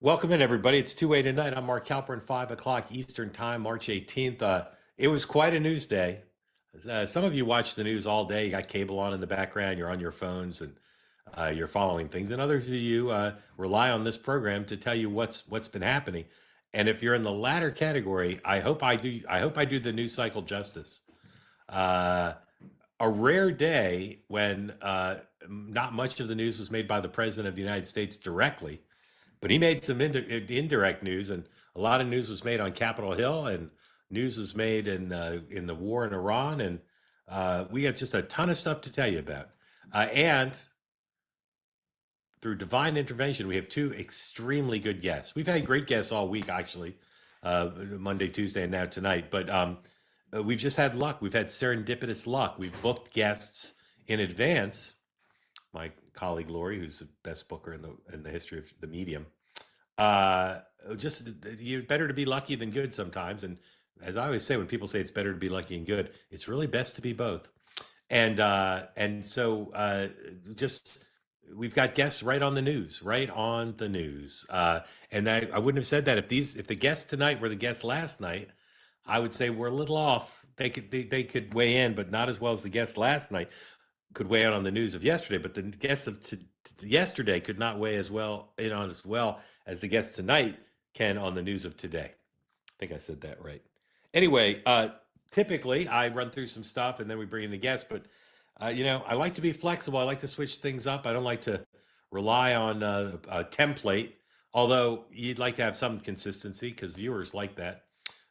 Welcome in, everybody. It's two-way tonight. I'm Mark Halperin, 5 o'clock Eastern Time, March 18th. It was quite a news day. Some of you watch the news all day. You got cable on in the background. You're on your phones and you're following things. And others of you rely on this program to tell you what's been happening. And if you're in the latter category, I hope I do. I hope I do the news cycle justice. Uh, a rare day when not much of the news was made by the president of the United States directly, but he made some indirect news, and a lot of news was made on Capitol Hill, and news was made in the war in Iran, and we have just a ton of stuff to tell you about. And through divine intervention, we have two extremely good guests. We've had great guests all week, actually, Monday, Tuesday, and now tonight. But we've just had luck. We've had serendipitous luck. We've booked guests in advance. My colleague Lori, who's the best booker in the history of the medium, just you're better to be lucky than good sometimes. And as I always say, when people say it's better to be lucky and good, it's really best to be both. And so just we've got guests right on the news. And I wouldn't have said that if the guests tonight were the guests last night, I would say we're a little off. They could weigh in, but not as well as the guests last night could weigh in on the news of yesterday, but the guests of yesterday could not weigh as well as the guests tonight can on the news of today. I think I said that right. Anyway, typically I run through some stuff and then we bring in the guests, but I like to be flexible. I like to switch things up. I don't like to rely on a template, although you'd like to have some consistency because viewers like that.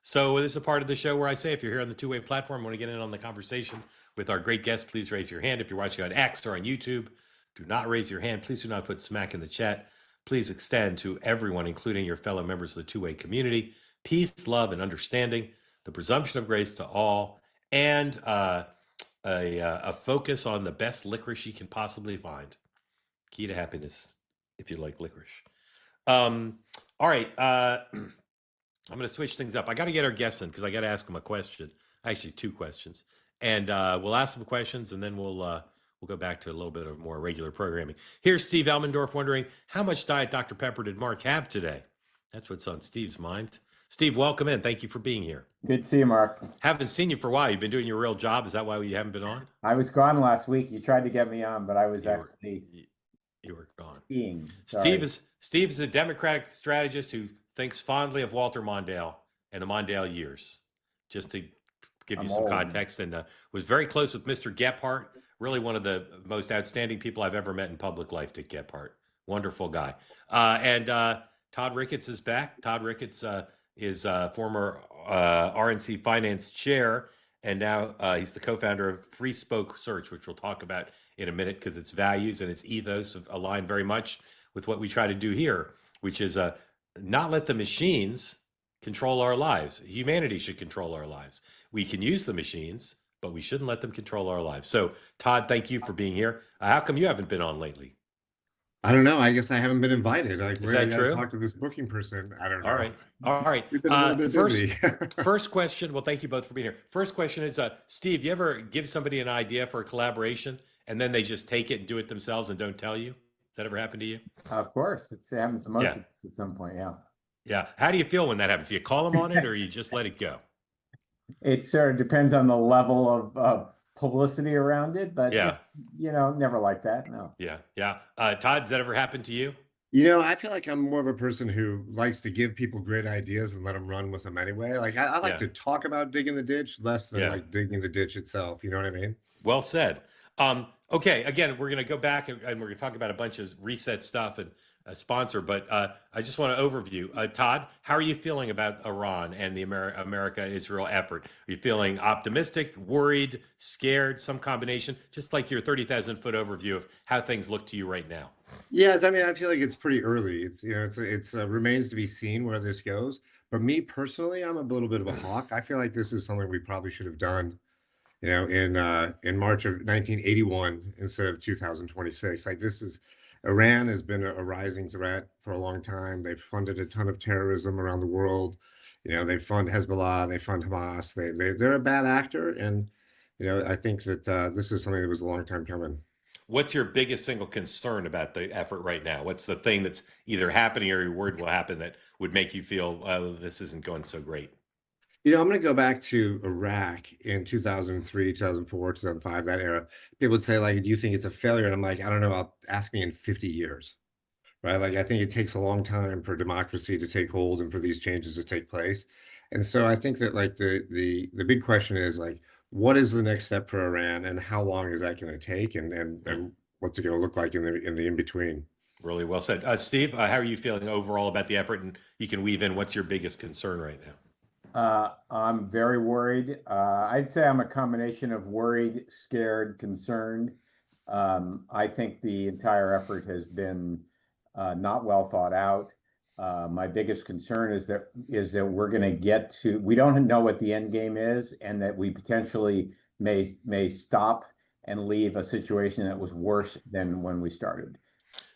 So this is a part of the show where I say, if you're here on the two-way platform, want to get in on the conversation with our great guests, please raise your hand. If you're watching on X or on YouTube, do not raise your hand. Please do not put smack in the chat. Please extend to everyone, including your fellow members of the two-way community, peace, love, and understanding, the presumption of grace to all, and a focus on the best licorice you can possibly find. Key to happiness, if you like licorice. All right. I'm going to switch things up. I got to get our guests in because I got to ask them a question. Actually, two questions. And we'll ask some questions, and then we'll go back to a little bit of more regular programming. Here's Steve Elmendorf wondering, how much Diet Dr. Pepper did Mark have today? That's what's on Steve's mind. Steve, welcome in. Thank you for being here. Good to see you, Mark. Haven't seen you for a while. You've been doing your real job. Is that why you haven't been on? I was gone last week. You tried to get me on, but I was you were gone. Skiing. Steve is a Democratic strategist who thinks fondly of Walter Mondale and the Mondale years. Just to give you some context, and was very close with Mr. Gephardt, really one of the most outstanding people I've ever met in public life, Dick Gephardt. Wonderful guy. And Todd Ricketts is back. Todd Ricketts is former RNC finance chair, and now he's the co-founder of Freespoke Search, which we'll talk about in a minute because its values and its ethos align very much with what we try to do here, which is not let the machines control our lives. Humanity should control our lives. We can use the machines, but we shouldn't let them control our lives. So, Todd, thank you for being here. How come you haven't been on lately? I don't know. I guess I haven't been invited. Is that true? Talk to this booking person. I don't know. All right. We've been a little bit busy. First question. Well, thank you both for being here. First question is, Steve, do you ever give somebody an idea for a collaboration and then they just take it and do it themselves and don't tell you? Has that ever happened to you? Of course. It happens to most of us at some point, yeah. Yeah. How do you feel when that happens? Do you call them on it or you just let it go? It sort of depends on the level of publicity around it, but never like that. No. Yeah. Todd, does that ever happen to you? I feel like I'm more of a person who likes to give people great ideas and let them run with them anyway. Like I like to talk about digging the ditch less than like digging the ditch itself. You know what I mean? Well said. Okay. Again, we're going to go back and we're going to talk about a bunch of reset stuff and a sponsor, but I just want to overview. Todd, how are you feeling about Iran and the America-Israel effort? Are you feeling optimistic, worried, scared, some combination? Just like your 30,000-foot overview of how things look to you right now. Yes, I mean, I feel like it's pretty early. It's remains to be seen where this goes. But me personally, I'm a little bit of a hawk. I feel like this is something we probably should have done, in March of 1981 instead of 2026. Like Iran has been a rising threat for a long time. They've funded a ton of terrorism around the world. They fund Hezbollah, they fund Hamas. They're a bad actor, and I think that this is something that was a long time coming. what's your biggest single concern about the effort right now? What's the thing that's either happening or you're worried will happen that would make you feel, oh, this isn't going so great? I'm going to go back to Iraq in 2003, 2004, 2005, that era. People would say, like, do you think it's a failure? And I'm like, I don't know. Ask me in 50 years, right? Like, I think it takes a long time for democracy to take hold and for these changes to take place. And so I think that, like, the big question is, like, what is the next step for Iran and how long is that going to take? And what's it going to look like in the in between? Really well said. Steve, how are you feeling overall about the effort? And you can weave in what's your biggest concern right now? I'm very worried. I'd say I'm a combination of worried, scared, concerned. I think the entire effort has been not well thought out. My biggest concern is that we're going to get to, we don't know what the end game is, and that we potentially may stop and leave a situation that was worse than when we started.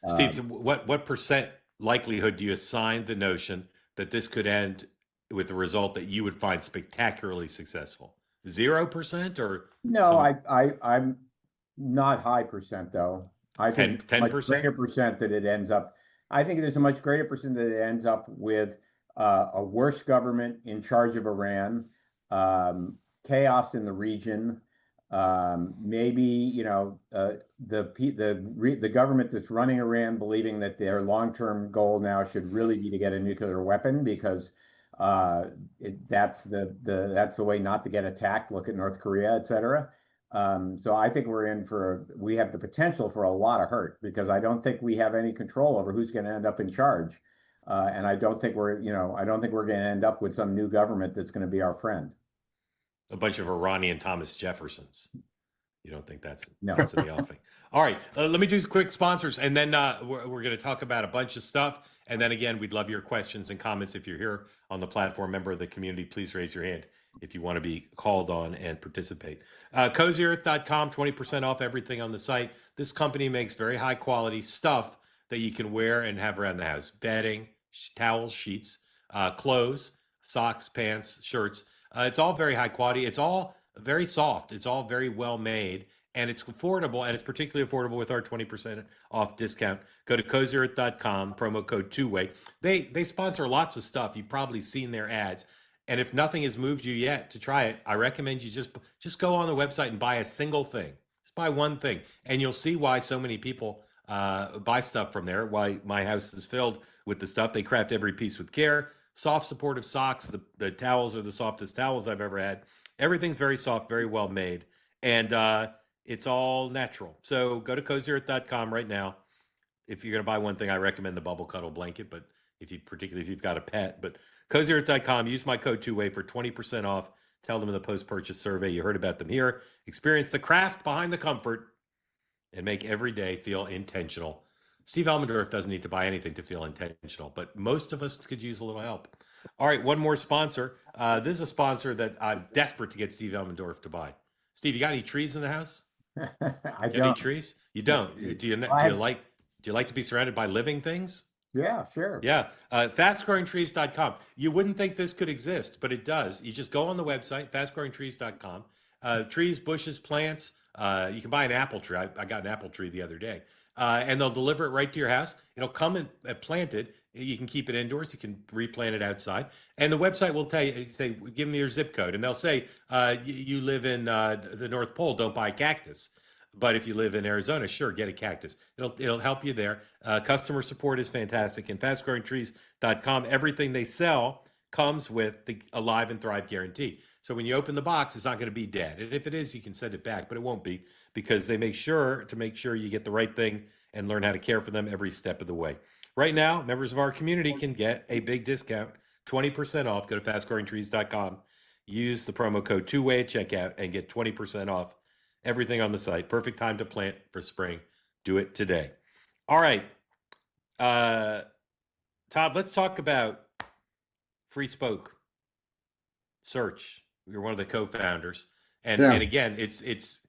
Steve, what percent likelihood do you assign the notion that this could end with the result that you would find spectacularly successful? 0% or No, I'm not high percent though. I think 10%? greater percent that it ends up. I think there's a much greater percent that it ends up with a worse government in charge of Iran, chaos in the region. Maybe the government that's running Iran believing that their long-term goal now should really be to get a nuclear weapon because that's the way not to get attacked. Look at North Korea, et cetera. So I think we have the potential for a lot of hurt because I don't think we have any control over who's going to end up in charge. And I don't think we're going to end up with some new government that's going to be our friend. A bunch of Iranian Thomas Jeffersons. You don't think that's No. in the offing? All right, let me do quick sponsors, and then we're going to talk about a bunch of stuff. And then again, we'd love your questions and comments. If you're here on the platform, member of the community, please raise your hand if you want to be called on and participate. CozyEarth.com, 20% off everything on the site. This company makes very high quality stuff that you can wear and have around the house: bedding, towels, sheets, clothes, socks, pants, shirts. It's all very high quality. It's all very soft. It's all very well made, and it's affordable, and it's particularly affordable with our 20% off discount. Go to CozyEarth.com, promo code two-way. They sponsor lots of stuff. You've probably seen their ads. And if nothing has moved you yet to try it, I recommend you just go on the website and buy a single thing. Just buy one thing, and you'll see why so many people buy stuff from there, why my house is filled with the stuff. They craft every piece with care. Soft, supportive socks. The towels are the softest towels I've ever had. Everything's very soft, very well made, and it's all natural. So go to CozyEarth.com right now. If you're going to buy one thing, I recommend the Bubble Cuddle blanket, but particularly if you've got a pet. But CozyEarth.com, use my code two-way for 20% off. Tell them in the post-purchase survey you heard about them here. Experience the craft behind the comfort and make every day feel intentional. Steve Elmendorf doesn't need to buy anything to feel intentional, but most of us could use a little help. All right, one more sponsor. This is a sponsor that I'm desperate to get Steve Elmendorf to buy. Steve, you got any trees in the house? I don't. Any trees? You don't. Do you like to be surrounded by living things? Yeah, sure. Yeah. Fastgrowingtrees.com. You wouldn't think this could exist, but it does. You just go on the website, fastgrowingtrees.com. Trees, bushes, plants. You can buy an apple tree. I got an apple tree the other day. And they'll deliver it right to your house. It'll come and planted. You can keep it indoors. You can replant it outside. And the website will tell you, say, give me your zip code. And they'll say, you live in the North Pole, don't buy cactus. But if you live in Arizona, sure, get a cactus. It'll help you there. Customer support is fantastic. And fastgrowingtrees.com, everything they sell comes with the Alive and Thrive guarantee. So when you open the box, it's not going to be dead. And if it is, you can send it back, but it won't be, because they make sure you get the right thing and learn how to care for them every step of the way. Right now, members of our community can get a big discount, 20% off. Go to fastgrowingtrees.com. Use the promo code two-way at checkout and get 20% off everything on the site. Perfect time to plant for spring. Do it today. All right. Todd, let's talk about Freespoke Search. You're one of the co-founders. And again, it's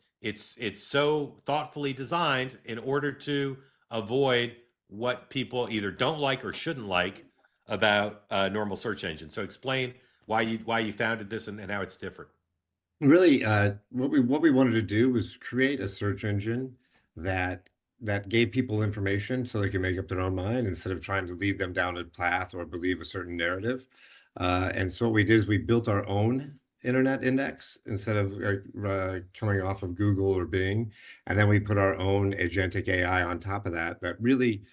so thoughtfully designed in order to avoid what people either don't like or shouldn't like about normal search engines. So explain why you founded this and how it's different. Really, what we wanted to do was create a search engine that gave people information so they can make up their own mind instead of trying to lead them down a path or believe a certain narrative. And so what we did is we built our own internet index instead of coming off of Google or Bing. And then we put our own agentic AI on top of that, that really,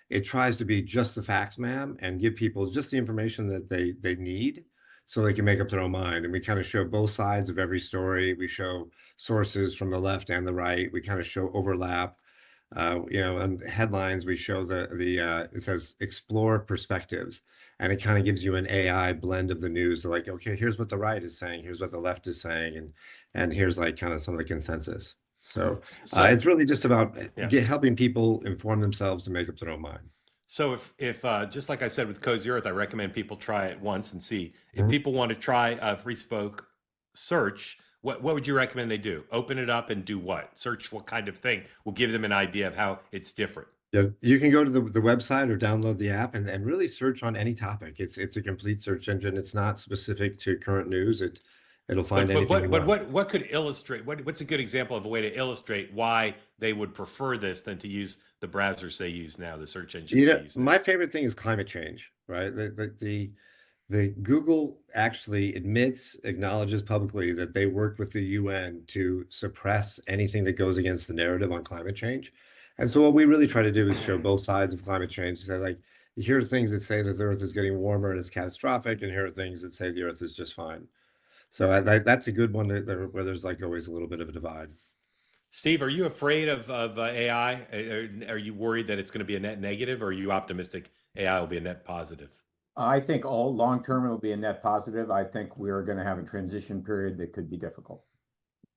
it tries to be just the facts, ma'am, and give people just the information that they need so they can make up their own mind. And we kind of show both sides of every story. We show sources from the left and the right. We kind of show overlap. And headlines, we show it says explore perspectives, and it kind of gives you an AI blend of the news. So like, okay, here's what the right is saying, here's what the left is saying, and here's like kind of some of the consensus. So it's really just about helping people inform themselves to make up their own mind. So if just like I said with Cozy Earth, I recommend people try it once and see. If people want to try a Freespoke search, what would you recommend they do? Open it up and do what? Search what kind of thing will give them an idea of how it's different. Yeah, you can go to the website or download the app and really search on any topic. It's a complete search engine. It's not specific to current news. It'll find anything you want. What could illustrate, what's a good example of a way to illustrate why they would prefer this than to use the browsers they use now, the search engines they use now? My favorite thing is climate change, right? The Google actually acknowledges publicly that they worked with the UN to suppress anything that goes against the narrative on climate change. And so what we really try to do is show both sides of climate change. Say, like, here are things that say that the Earth is getting warmer and it's catastrophic, and here are things that say the Earth is just fine. So that's a good one where there's like always a little bit of a divide. Steve, are you afraid of AI? Are you worried that it's going to be a net negative, or are you optimistic AI will be a net positive? I think all long term it will be a net positive. I think we're going to have a transition period that could be difficult.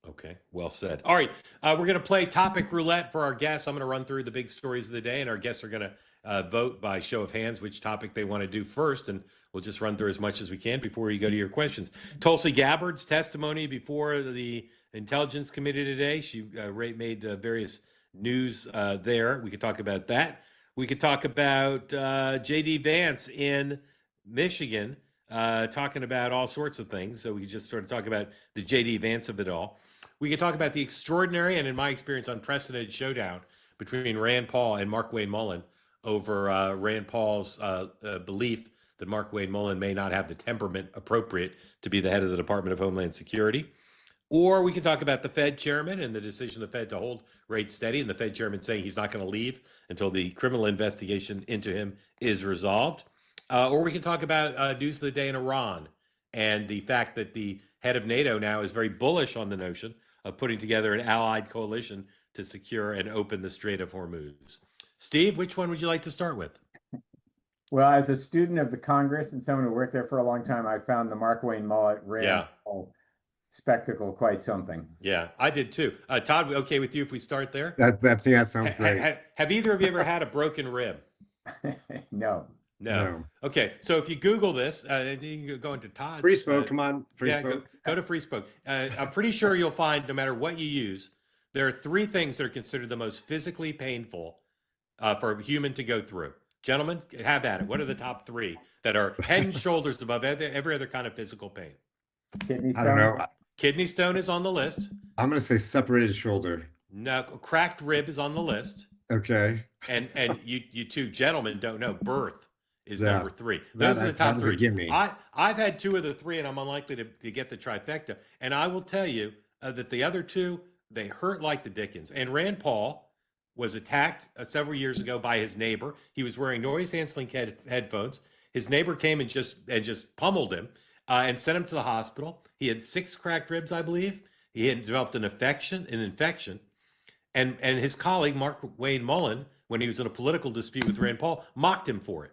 Okay, well said. All right, we're going to play topic roulette for our guests. I'm going to run through the big stories of the day, and our guests are going to vote by show of hands which topic they want to do first, and we'll just run through as much as we can before we go to your questions. Tulsi Gabbard's testimony before the Intelligence Committee today. She made various news there. We could talk about that. We could talk about J.D. Vance in Michigan talking about all sorts of things. So we could just sort of talk about the J.D. Vance of it all. We could talk about the extraordinary and, in my experience, unprecedented showdown between Rand Paul and Mark Wayne Mullen over Rand Paul's belief that Mark Wayne Mullen may not have the temperament appropriate to be the head of the Department of Homeland Security. Or we can talk about the Fed chairman and the decision of the Fed to hold rates steady, and the Fed chairman saying he's not going to leave until the criminal investigation into him is resolved. Or we can talk about news of the day in Iran and the fact that the head of NATO now is very bullish on the notion of putting together an allied coalition to secure and open the Strait of Hormuz. Steve, which one would you like to start with? Well, as a student of the Congress and someone who worked there for a long time, I found the Mark Wayne Mullen Rand Paul spectacle quite something. Yeah, I did too. Todd, okay with you if we start there? That sounds great. Have either of you ever had a broken rib? No. Okay, so if you Google this, you can go into Todd's. Freespoke, come on. Freespoke. Go to Freespoke. I'm pretty sure you'll find, no matter what you use, there are three things that are considered the most physically painful for a human to go through. Gentlemen, have at it. What are the top three that are head and shoulders above every other kind of physical pain? Kidney stone? I don't know. Kidney stone is on the list. I'm going to say separated shoulder. No, cracked rib is on the list. Okay. And you two gentlemen don't know birth is number three. Those are the top three. Gimme. I've had two of the three, and I'm unlikely to get the trifecta. And I will tell you that the other two, they hurt like the dickens. And Rand Paul was attacked several years ago by his neighbor. He was wearing noise canceling headphones. His neighbor came and just pummeled him and sent him to the hospital. He had 6 cracked ribs, I believe. He had developed an infection. And his colleague, Mark Wayne Mullen, when he was in a political dispute with Rand Paul, mocked him for it.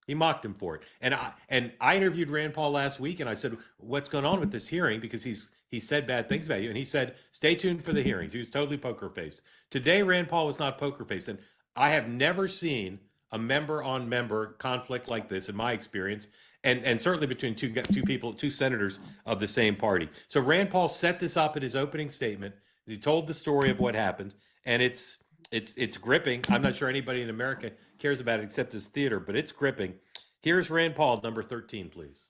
He mocked him for it. And I interviewed Rand Paul last week, and I said, what's going on with this hearing? Because he said bad things about you. And he said, stay tuned for the hearings. He was totally poker-faced. Today, Rand Paul was not poker-faced. And I have never seen a member-on-member conflict like this in my experience, and certainly between two senators of the same party. So Rand Paul set this up in his opening statement. He told the story of what happened, and it's gripping. I'm not sure anybody in America cares about it except his theater, but it's gripping. Here's Rand Paul, number 13, please.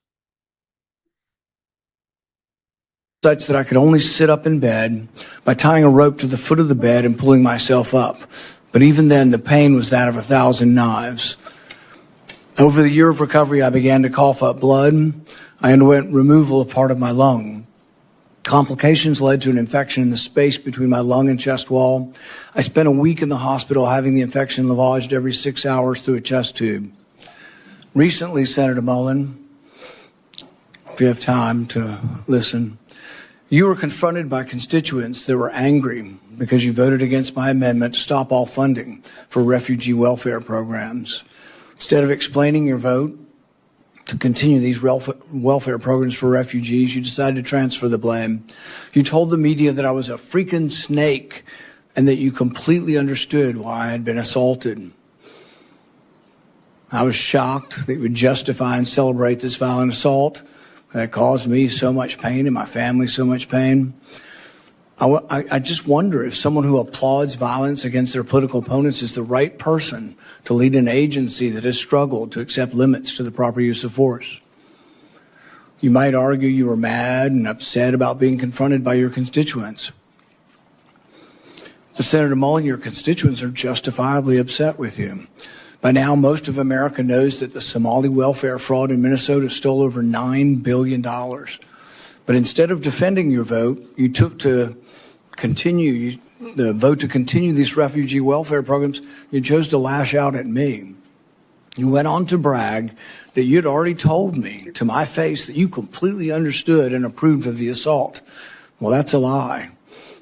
such that I could only sit up in bed by tying a rope to the foot of the bed and pulling myself up. But even then, the pain was that of 1,000 knives. Over the year of recovery, I began to cough up blood. I underwent removal of part of my lung. Complications led to an infection in the space between my lung and chest wall. I spent a week in the hospital having the infection lavaged every 6 hours through a chest tube. Recently, Senator Mullen, if you have time to listen, you were confronted by constituents that were angry because you voted against my amendment to stop all funding for refugee welfare programs. Instead of explaining your vote to continue these welfare programs for refugees, you decided to transfer the blame. You told the media that I was a freaking snake and that you completely understood why I had been assaulted. I was shocked that you would justify and celebrate this violent assault that caused me so much pain and my family so much pain. I just wonder if someone who applauds violence against their political opponents is the right person to lead an agency that has struggled to accept limits to the proper use of force. You might argue you were mad and upset about being confronted by your constituents. So, Senator Mullen, your constituents are justifiably upset with you. By now, most of America knows that the Somali welfare fraud in Minnesota stole over $9 billion. But instead of defending your vote, you took to continue the vote to continue these refugee welfare programs. You chose to lash out at me. You went on to brag that you'd already told me to my face that you completely understood and approved of the assault. Well, that's a lie.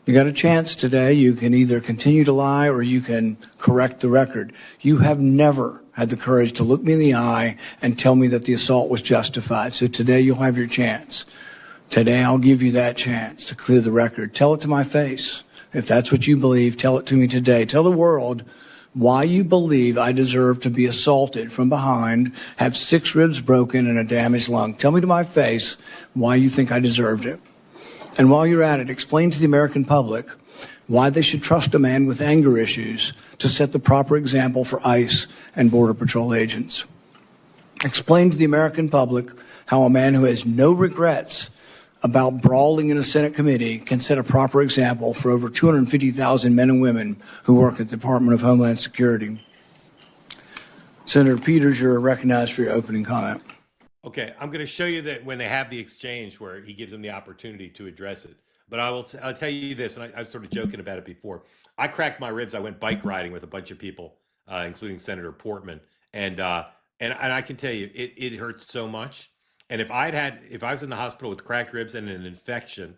You got a chance today. You can either continue to lie or you can correct the record. You have never had the courage to look me in the eye and tell me that the assault was justified. So today you'll have your chance. Today I'll give you that chance to clear the record. Tell it to my face. If that's what you believe, tell it to me today. Tell the world why you believe I deserve to be assaulted from behind, have 6 ribs broken and a damaged lung. Tell me to my face why you think I deserved it. And while you're at it, explain to the American public why they should trust a man with anger issues to set the proper example for ICE and Border Patrol agents. Explain to the American public how a man who has no regrets about brawling in a Senate committee can set a proper example for over 250,000 men and women who work at the Department of Homeland Security. Senator Peters, you're recognized for your opening comment. Okay, I'm going to show you that when they have the exchange where he gives them the opportunity to address it. But I'll tell you this, and I was sort of joking about it before. I cracked my ribs. I went bike riding with a bunch of people, including Senator Portman, and I can tell you, it hurts so much. And if I was in the hospital with cracked ribs and an infection,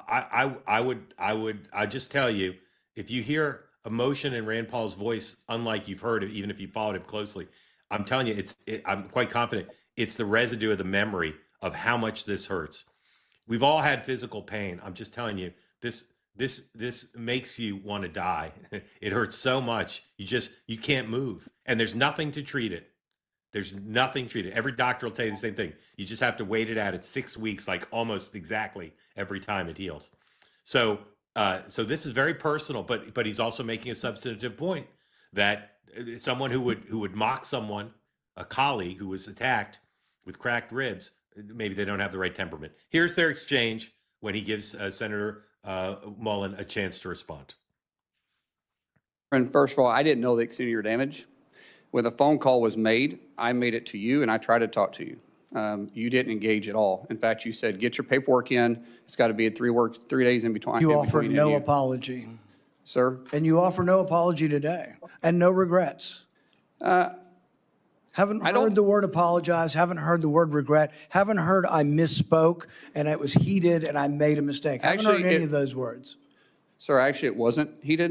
I'd just tell you, if you hear emotion in Rand Paul's voice, unlike you've heard it, even if you followed him closely, I'm telling you, I'm quite confident it's the residue of the memory of how much this hurts. We've all had physical pain. I'm just telling you, this makes you want to die. It hurts so much. You can't move, and there's nothing to treat it. There's nothing treated. Every doctor will tell you the same thing. You just have to wait it out. It's 6 weeks, like almost exactly every time it heals. So this is very personal, but he's also making a substantive point that someone who would mock someone, a colleague who was attacked with cracked ribs, maybe they don't have the right temperament. Here's their exchange when he gives Senator Mullen a chance to respond. And first of all, I didn't know the extent of your damage. When the phone call was made, I made it to you and I tried to talk to you. You didn't engage at all. In fact, you said, get your paperwork in. It's got to be 3 days in between. You offered no apology. Sir? And you offer no apology today and no regrets. Haven't heard the word apologize, haven't heard the word regret, haven't heard I misspoke and it was heated and I made a mistake. Haven't heard any of those words. Sir, actually, it wasn't heated,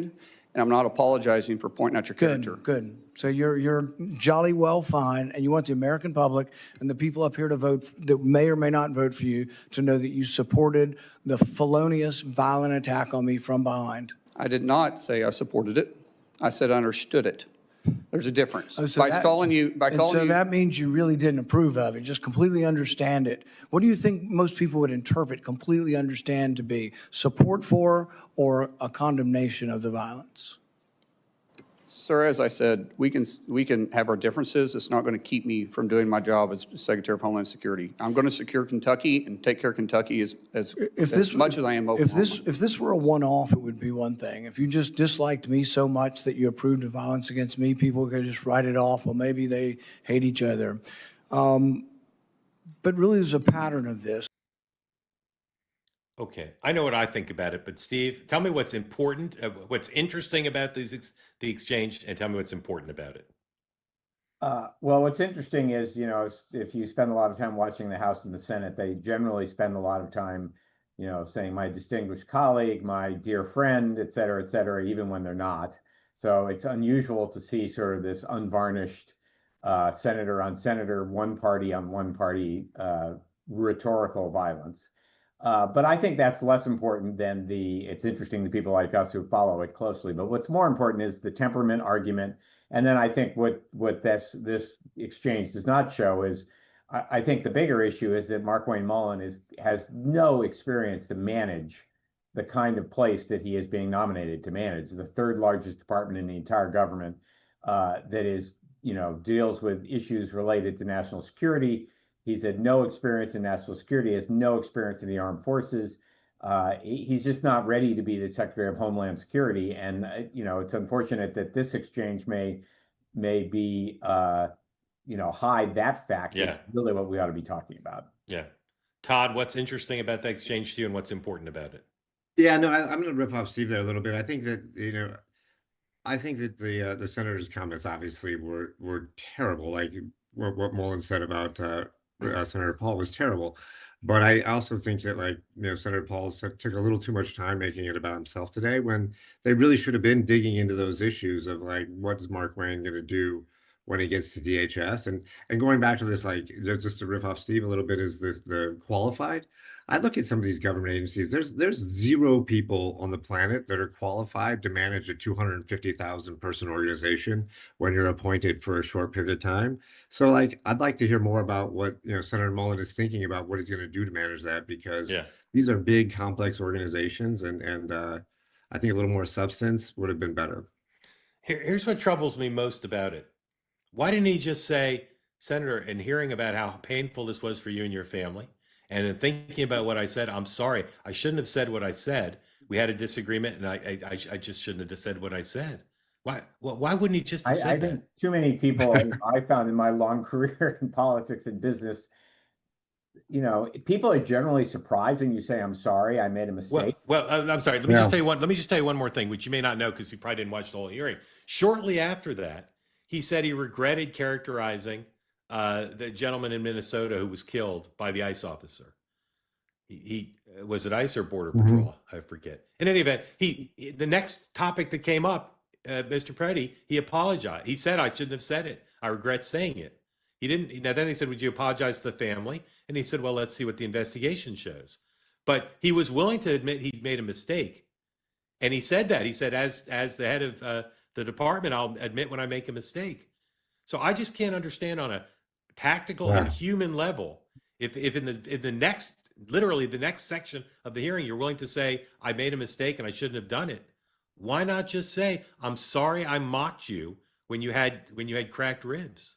and I'm not apologizing for pointing out your character. Good. So you're jolly well fine, and you want the American public and the people up here to vote that may or may not vote for you to know that you supported the felonious, violent attack on me from behind. I did not say I supported it. I said I understood it. There's a difference. So that means you really didn't approve of it, just completely understand it. What do you think most people would interpret completely understand to be? Support for or a condemnation of the violence? Sir, as I said, we can have our differences. It's not going to keep me from doing my job as Secretary of Homeland Security. I'm going to secure Kentucky and take care of Kentucky as much as I am Oklahoma. If this were a one-off, it would be one thing. If you just disliked me so much that you approved of violence against me, people could just write it off. Well, maybe they hate each other. But really, there's a pattern of this. Okay, I know what I think about it, but Steve, tell me what's important, what's interesting about the exchange, and tell me what's important about it. Well, what's interesting is, if you spend a lot of time watching the House and the Senate, they generally spend a lot of time, saying my distinguished colleague, my dear friend, et cetera, even when they're not. So it's unusual to see sort of this unvarnished senator on senator, one party on one party rhetorical violence. But I think that's less important than it's interesting to people like us who follow it closely. But what's more important is the temperament argument. And then I think what this exchange does not show is, I think the bigger issue is that Mark Wayne Mullen has no experience to manage the kind of place that he is being nominated to manage, the third largest department in the entire government, that is, deals with issues related to national security. He's had no experience in national security, has no experience in the armed forces. He's just not ready to be the Secretary of Homeland Security. And, it's unfortunate that this exchange may be, hide that fact. Yeah. Really what we ought to be talking about. Yeah. Todd, what's interesting about the exchange to you and what's important about it? Yeah, no, I'm going to rip off Steve there a little bit. I think that, the senator's comments obviously were terrible. Like what Mullen said about Senator Paul was terrible. But I also think that, Senator Paul took a little too much time making it about himself today, when they really should have been digging into those issues of what is Mark Wayne going to do when he gets to DHS, and going back to this, just to riff off Steve a little bit, is the qualified. I look at some of these government agencies. There's 0 people on the planet that are qualified to manage a 250,000 person organization when you're appointed for a short period of time. So I'd like to hear more about what Senator Mullen is thinking about, what he's going to do to manage that, because these are big, complex organizations, and I think a little more substance would have been better. Here's what troubles me most about it. Why didn't he just say, Senator, in hearing about how painful this was for you and your family, and in thinking about what I said, I'm sorry, I shouldn't have said what I said. We had a disagreement, and I just shouldn't have said what I said. Why wouldn't he just have said that? I think too many people I found in my long career in politics and business, people are generally surprised when you say, I'm sorry, I made a mistake. Well, I'm sorry. Let me just tell you one more thing, which you may not know because you probably didn't watch the whole hearing. Shortly after that, he said he regretted characterizing the gentleman in Minnesota who was killed by the ICE officer. He was it ICE or Border Patrol? I forget. In any event, the next topic that came up, Mr. Preddy, he apologized. He said, I shouldn't have said it. I regret saying it. He didn't. Now then he said, would you apologize to the family? And he said, well, let's see what the investigation shows. But he was willing to admit he made a mistake. And he said that. He said, as the head of the department, I'll admit when I make a mistake. So I just can't understand on a tactical and human level, if in the next, literally the next section of the hearing, you're willing to say, I made a mistake and I shouldn't have done it. Why not just say, I'm sorry I mocked you when you had cracked ribs?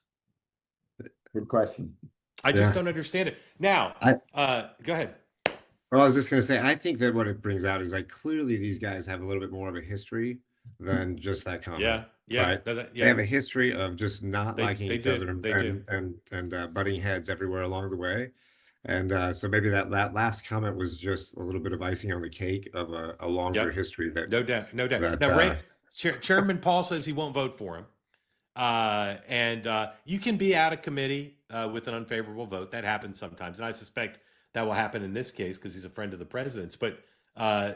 Good question. I just don't understand it. Now, go ahead. Well, I was just going to say, I think that what it brings out is clearly these guys have a little bit more of a history than just that comment. Right? They have a history of just not liking each other and butting heads everywhere along the way. And so maybe that last comment was just a little bit of icing on the cake of a longer history. That no doubt. Now, Chairman Paul says he won't vote for him. And you can be out of committee with an unfavorable vote. That happens sometimes. And I suspect that will happen in this case because he's a friend of the president's. But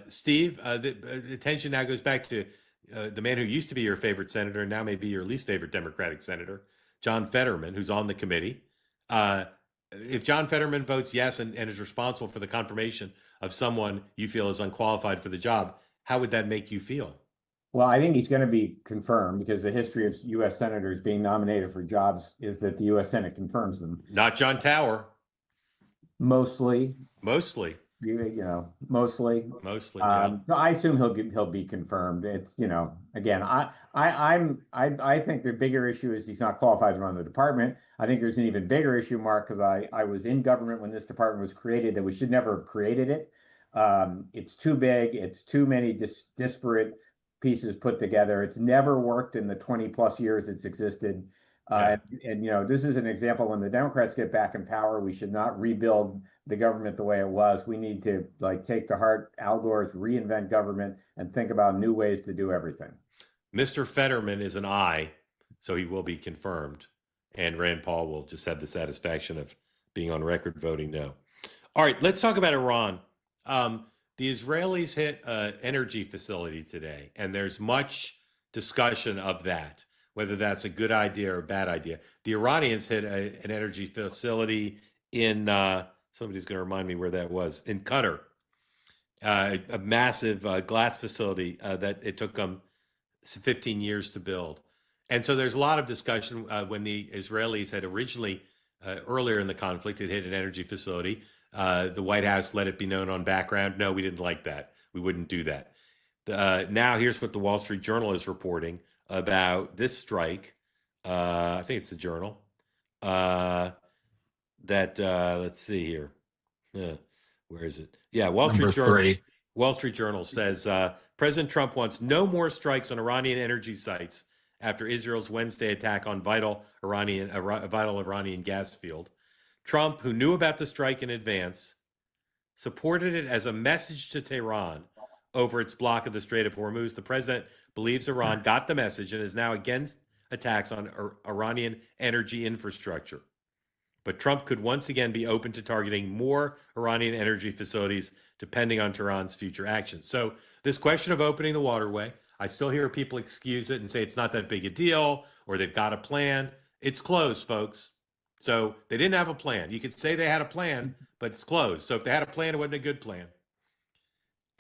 Steve, the attention now goes back to the man who used to be your favorite senator and now may be your least favorite Democratic senator, John Fetterman, who's on the committee. If John Fetterman votes yes and is responsible for the confirmation of someone you feel is unqualified for the job, how would that make you feel? Well, I think he's going to be confirmed because the history of U.S. senators being nominated for jobs is that the U.S. Senate confirms them. Not John Tower. Mostly. you know, mostly. Mostly, yeah. So I assume he'll be confirmed. It's, you know, again, I think the bigger issue is he's not qualified to run the department. I think there's an even bigger issue, Mark, because I was in government when this department was created, that we should never have created it. It's too big. It's too many disparate pieces put together. It's never worked in the 20 plus years it's existed. Yeah. And you know, this is an example when the Democrats get back in power, we should not rebuild the government the way it was. We need to like take to heart Al Gore's reinvent government and think about new ways to do everything. Mr. Fetterman is an aye, so he will be confirmed. And Rand Paul will just have the satisfaction of being on record voting no. All right, let's talk about Iran. The Israelis hit an energy facility today, and there's much discussion of that, whether that's a good idea or a bad idea. The Iranians hit an energy facility in, somebody's going to remind me where that was, in Qatar, a massive glass facility that it took them 15 years to build. And so there's a lot of discussion when the Israelis had originally, earlier in the conflict, it hit an energy facility. The White House let it be known on background. No, we didn't like that. We wouldn't do that. Now, here's what the Wall Street Journal is reporting about this strike. I think it's the Journal. Let's see here. Where is it? Yeah, Wall Street Journal. Wall Street Journal says President Trump wants no more strikes on Iranian energy sites after Israel's Wednesday attack on vital Iranian gas field. Trump, who knew about the strike in advance, supported it as a message to Tehran over its block of the Strait of Hormuz. The president believes Iran got the message and is now against attacks on Iranian energy infrastructure. But Trump could once again be open to targeting more Iranian energy facilities depending on Tehran's future actions. So this question of opening the waterway, I still hear people excuse it and say it's not that big a deal or they've got a plan. It's closed, folks. So they didn't have a plan. You could say they had a plan, but it's closed. So if they had a plan, it wasn't a good plan.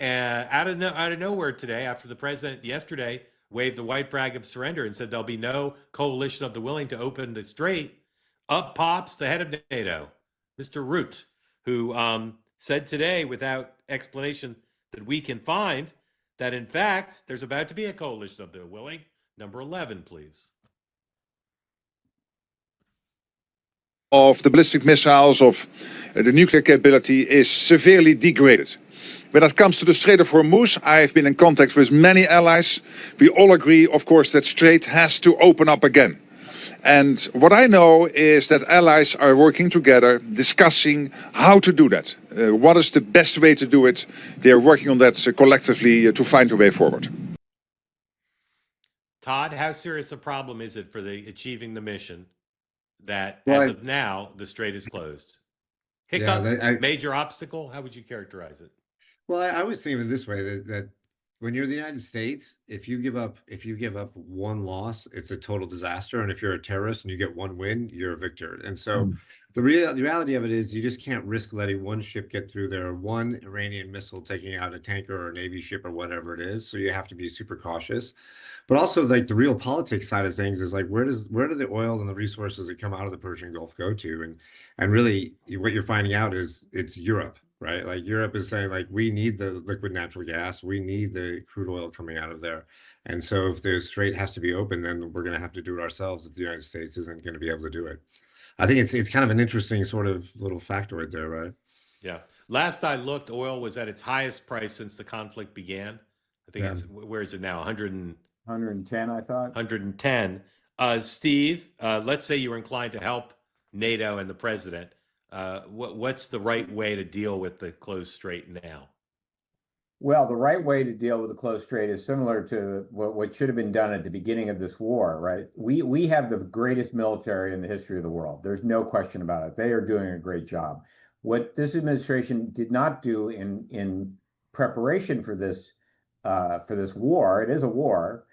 Out of nowhere today, after the president yesterday waved the white flag of surrender and said there'll be no coalition of the willing to open the strait, up pops the head of NATO, Mr. Root, who said today, without explanation that we can find, that in fact there's about to be a coalition of the willing. Number 11, please. Of the ballistic missiles, of the nuclear capability is severely degraded. When it comes to the Strait of Hormuz, I've been in contact with many allies. We all agree, of course, that strait has to open up again. And what I know is that allies are working together, discussing how to do that. What is the best way to do it? They are working on that collectively to find a way forward. Todd, how serious a problem is it for achieving the mission that, Well, as of now, the strait is closed? Hiccup, major obstacle? How would you characterize it? Well, I was thinking of it this way, that when you're the United States, if you give up one loss, it's a total disaster. And if you're a terrorist and you get one win, you're a victor. And so the reality of it is you just can't risk letting one ship get through there, one Iranian missile taking out a tanker or a Navy ship or whatever it is. So you have to be super cautious. But also, like, the real politics side of things is like, where do the oil and the resources that come out of the Persian Gulf go to? And really what you're finding out is it's Europe. Right? Like, Europe is saying, like, we need the liquid natural gas, we need the crude oil coming out of there. And so if the strait has to be open, then we're going to have to do it ourselves if the United States isn't going to be able to do it. I think it's kind of an interesting sort of little factoid there, right? Yeah. Last I looked, oil was at its highest price since the conflict began. I think where is it now? 110, I thought. 110. Steve, let's say you were inclined to help NATO and the president. What's the right way to deal with the closed strait now? Well, the right way to deal with the closed strait is similar to what should have been done at the beginning of this war, right? We have the greatest military in the history of the world. There's no question about it. They are doing a great job. What this administration did not do in preparation for this war, it is a war,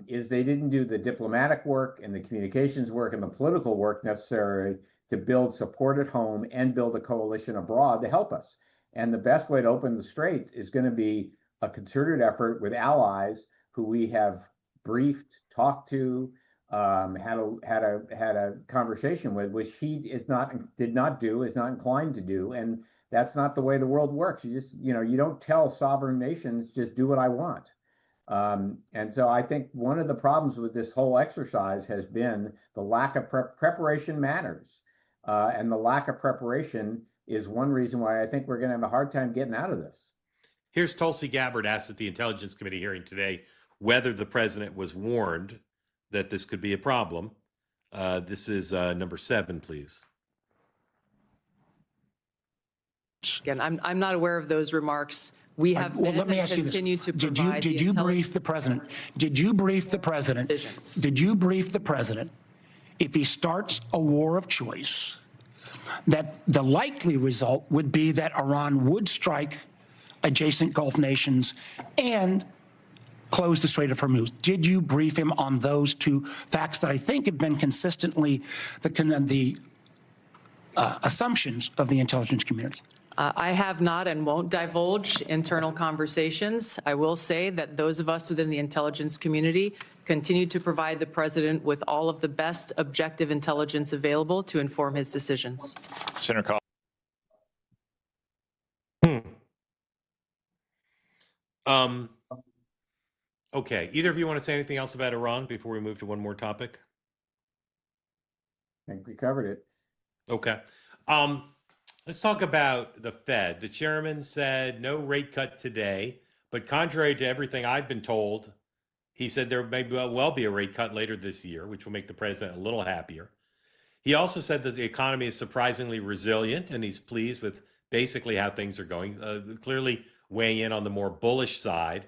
is they didn't do the diplomatic work and the communications work and the political work necessary to build support at home and build a coalition abroad to help us. And the best way to open the straits is going to be a concerted effort with allies who we have briefed, talked to, had a conversation with, which he is not inclined to do, and that's not the way the world works. You don't tell sovereign nations just do what I want. And so I think one of the problems with this whole exercise has been the lack of preparation matters, and the lack of preparation is one reason why I think we're going to have a hard time getting out of this. Here's Tulsi Gabbard asked at the Intelligence Committee hearing today whether the president was warned that this could be a problem. This is number 7, please. Again, I'm not aware of those remarks. We have well, let me ask you continue this. to provide Did you brief the president? Did you brief the president? Decisions. Did you brief the president if he starts a war of choice, that the likely result would be that Iran would strike adjacent Gulf nations and close the Strait of Hormuz? Did you brief him on those two facts that I think have been consistently the assumptions of the intelligence community? I have not and won't divulge internal conversations. I will say that those of us within the intelligence community continue to provide the president with all of the best objective intelligence available to inform his decisions. Senator Collins. Okay. Either of you want to say anything else about Iran before we move to one more topic? I think we covered it. Okay. Let's talk about the Fed. The chairman said no rate cut today, but contrary to everything I've been told, he said there may well be a rate cut later this year, which will make the president a little happier. He also said that the economy is surprisingly resilient, and he's pleased with basically how things are going, clearly weighing in on the more bullish side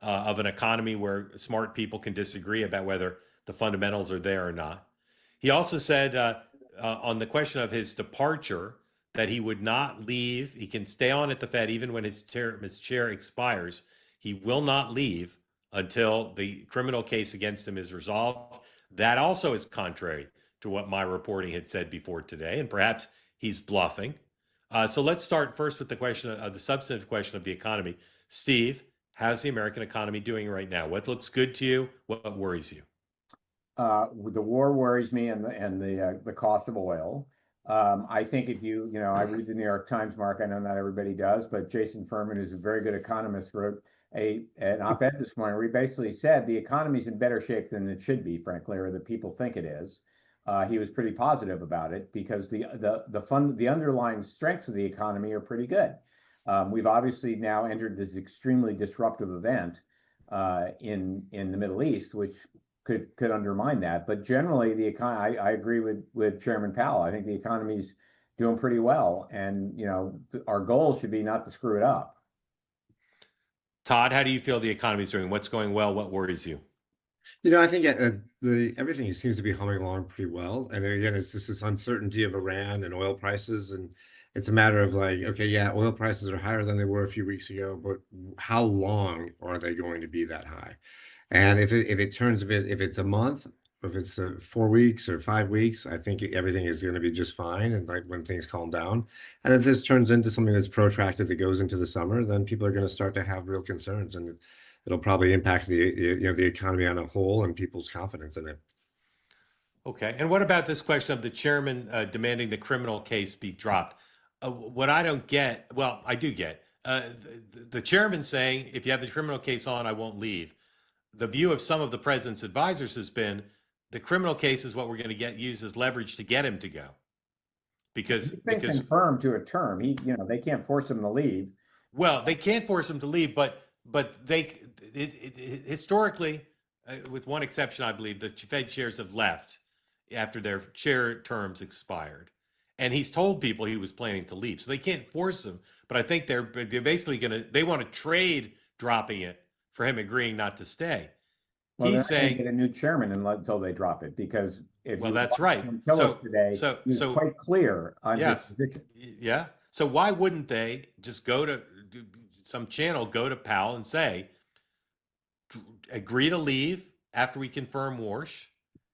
of an economy where smart people can disagree about whether the fundamentals are there or not. He also said on the question of his departure that he would not leave. He can stay on at the Fed even when his chair expires. He will not leave until the criminal case against him is resolved. That also is contrary to what my reporting had said before today, and perhaps he's bluffing. So let's start first with the question of the substantive question of the economy. Steve, how's the American economy doing right now? What looks good to you? What worries you? The war worries me, and the cost of oil. I think if I read the New York Times, Mark. I know not everybody does, but Jason Furman, who's a very good economist, wrote an op-ed this morning where he basically said the economy's in better shape than it should be, frankly, or that people think it is. He was pretty positive about it because the underlying strengths of the economy are pretty good. We've obviously now entered this extremely disruptive event in the Middle East, which could undermine that. But generally, I agree with Chairman Powell. I think the economy's doing pretty well, and our goal should be not to screw it up. Todd, how do you feel the economy's doing? What's going well? What worries you? I think everything seems to be humming along pretty well. And again, it's just this uncertainty of Iran and oil prices, and it's a matter of like, okay, yeah, oil prices are higher than they were a few weeks ago, but how long are they going to be that high? And if it's a month, if it's 4 weeks or 5 weeks, I think everything is going to be just fine. And like when things calm down, and if this turns into something that's protracted that goes into the summer, then people are going to start to have real concerns, and it'll probably impact the economy on a whole and people's confidence in it. Okay. And what about this question of the chairman demanding the criminal case be dropped? What I don't get, well, I do get, the chairman saying, if you have the criminal case on, I won't leave. The view of some of the president's advisors has been the criminal case is what we're going to get used as leverage to get him to go. Because confirmed to a term, they can't force him to leave. Well, they can't force him to leave, but historically, with one exception, I believe, the Fed chairs have left after their chair terms expired. And he's told people he was planning to leave. So they can't force him. But I think they're basically they want to trade dropping it for him agreeing not to stay. Well, he's saying get a new chairman until they drop it, because that's right. He's quite clear on his position. Yeah. So why wouldn't they just go to some channel, go to Powell and say, agree to leave after we confirm Warsh,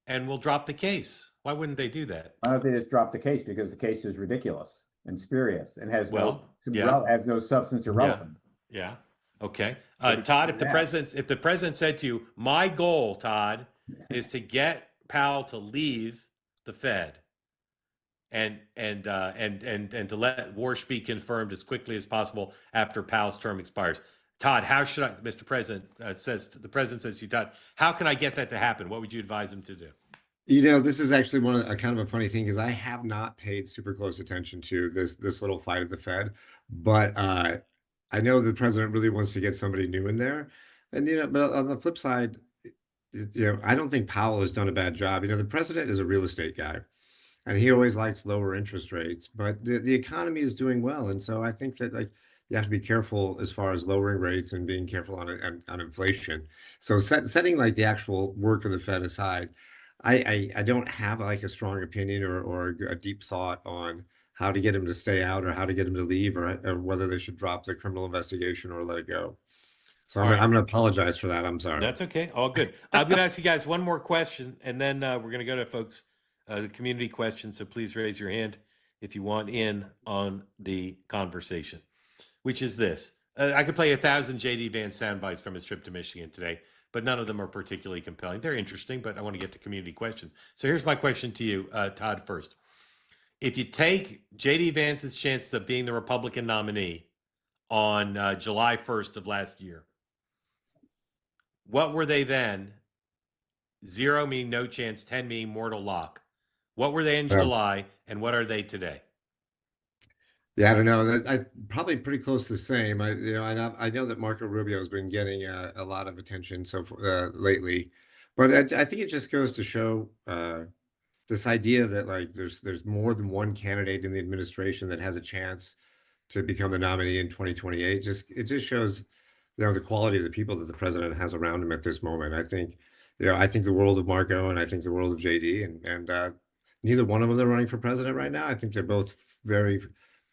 and we'll drop the case? Why wouldn't they do that? Why don't they just drop the case? Because the case is ridiculous and spurious and has no substance or relevance. Yeah. Okay. Todd, if the president said to you, my goal, Todd, is to get Powell to leave the Fed and to let Warsh be confirmed as quickly as possible after Powell's term expires. Todd, how should I, Mr. President, the president says to you, Todd, how can I get that to happen? What would you advise him to do? This is actually a kind of a funny thing because I have not paid super close attention to this little fight at the Fed, but I know the president really wants to get somebody new in there, and but on the flip side, I don't think Powell has done a bad job. The president is a real estate guy, and he always likes lower interest rates, but the economy is doing well, and so I think that you have to be careful as far as lowering rates and being careful on inflation. So setting the actual work of the Fed aside. I don't have a strong opinion or a deep thought on how to get him to stay out or how to get him to leave or whether they should drop the criminal investigation or let it go. So I'm going to apologize for that. I'm sorry. That's okay. All good. I'm going to ask you guys one more question, and then we're going to go to folks, the community questions. So please raise your hand if you want in on the conversation, which is this. I could play 1,000 J.D. Vance sound bites from his trip to Michigan today, but none of them are particularly compelling. They're interesting, but I want to get to community questions. So here's my question to you, Todd, first. If you take J.D. Vance's chances of being the Republican nominee on July 1st of last year, what were they then? 0 meaning no chance, 10 meaning mortal lock. What were they in July, and what are they today? Yeah, I don't know. I probably pretty close to the same. I know that Marco Rubio has been getting a lot of attention lately, but I think it just goes to show this idea that there's more than one candidate in the administration that has a chance to become the nominee in 2028. It just shows the quality of the people that the president has around him at this moment. I think the world of Marco and I think the world of JD and neither one of them are running for president right now. I think they're both very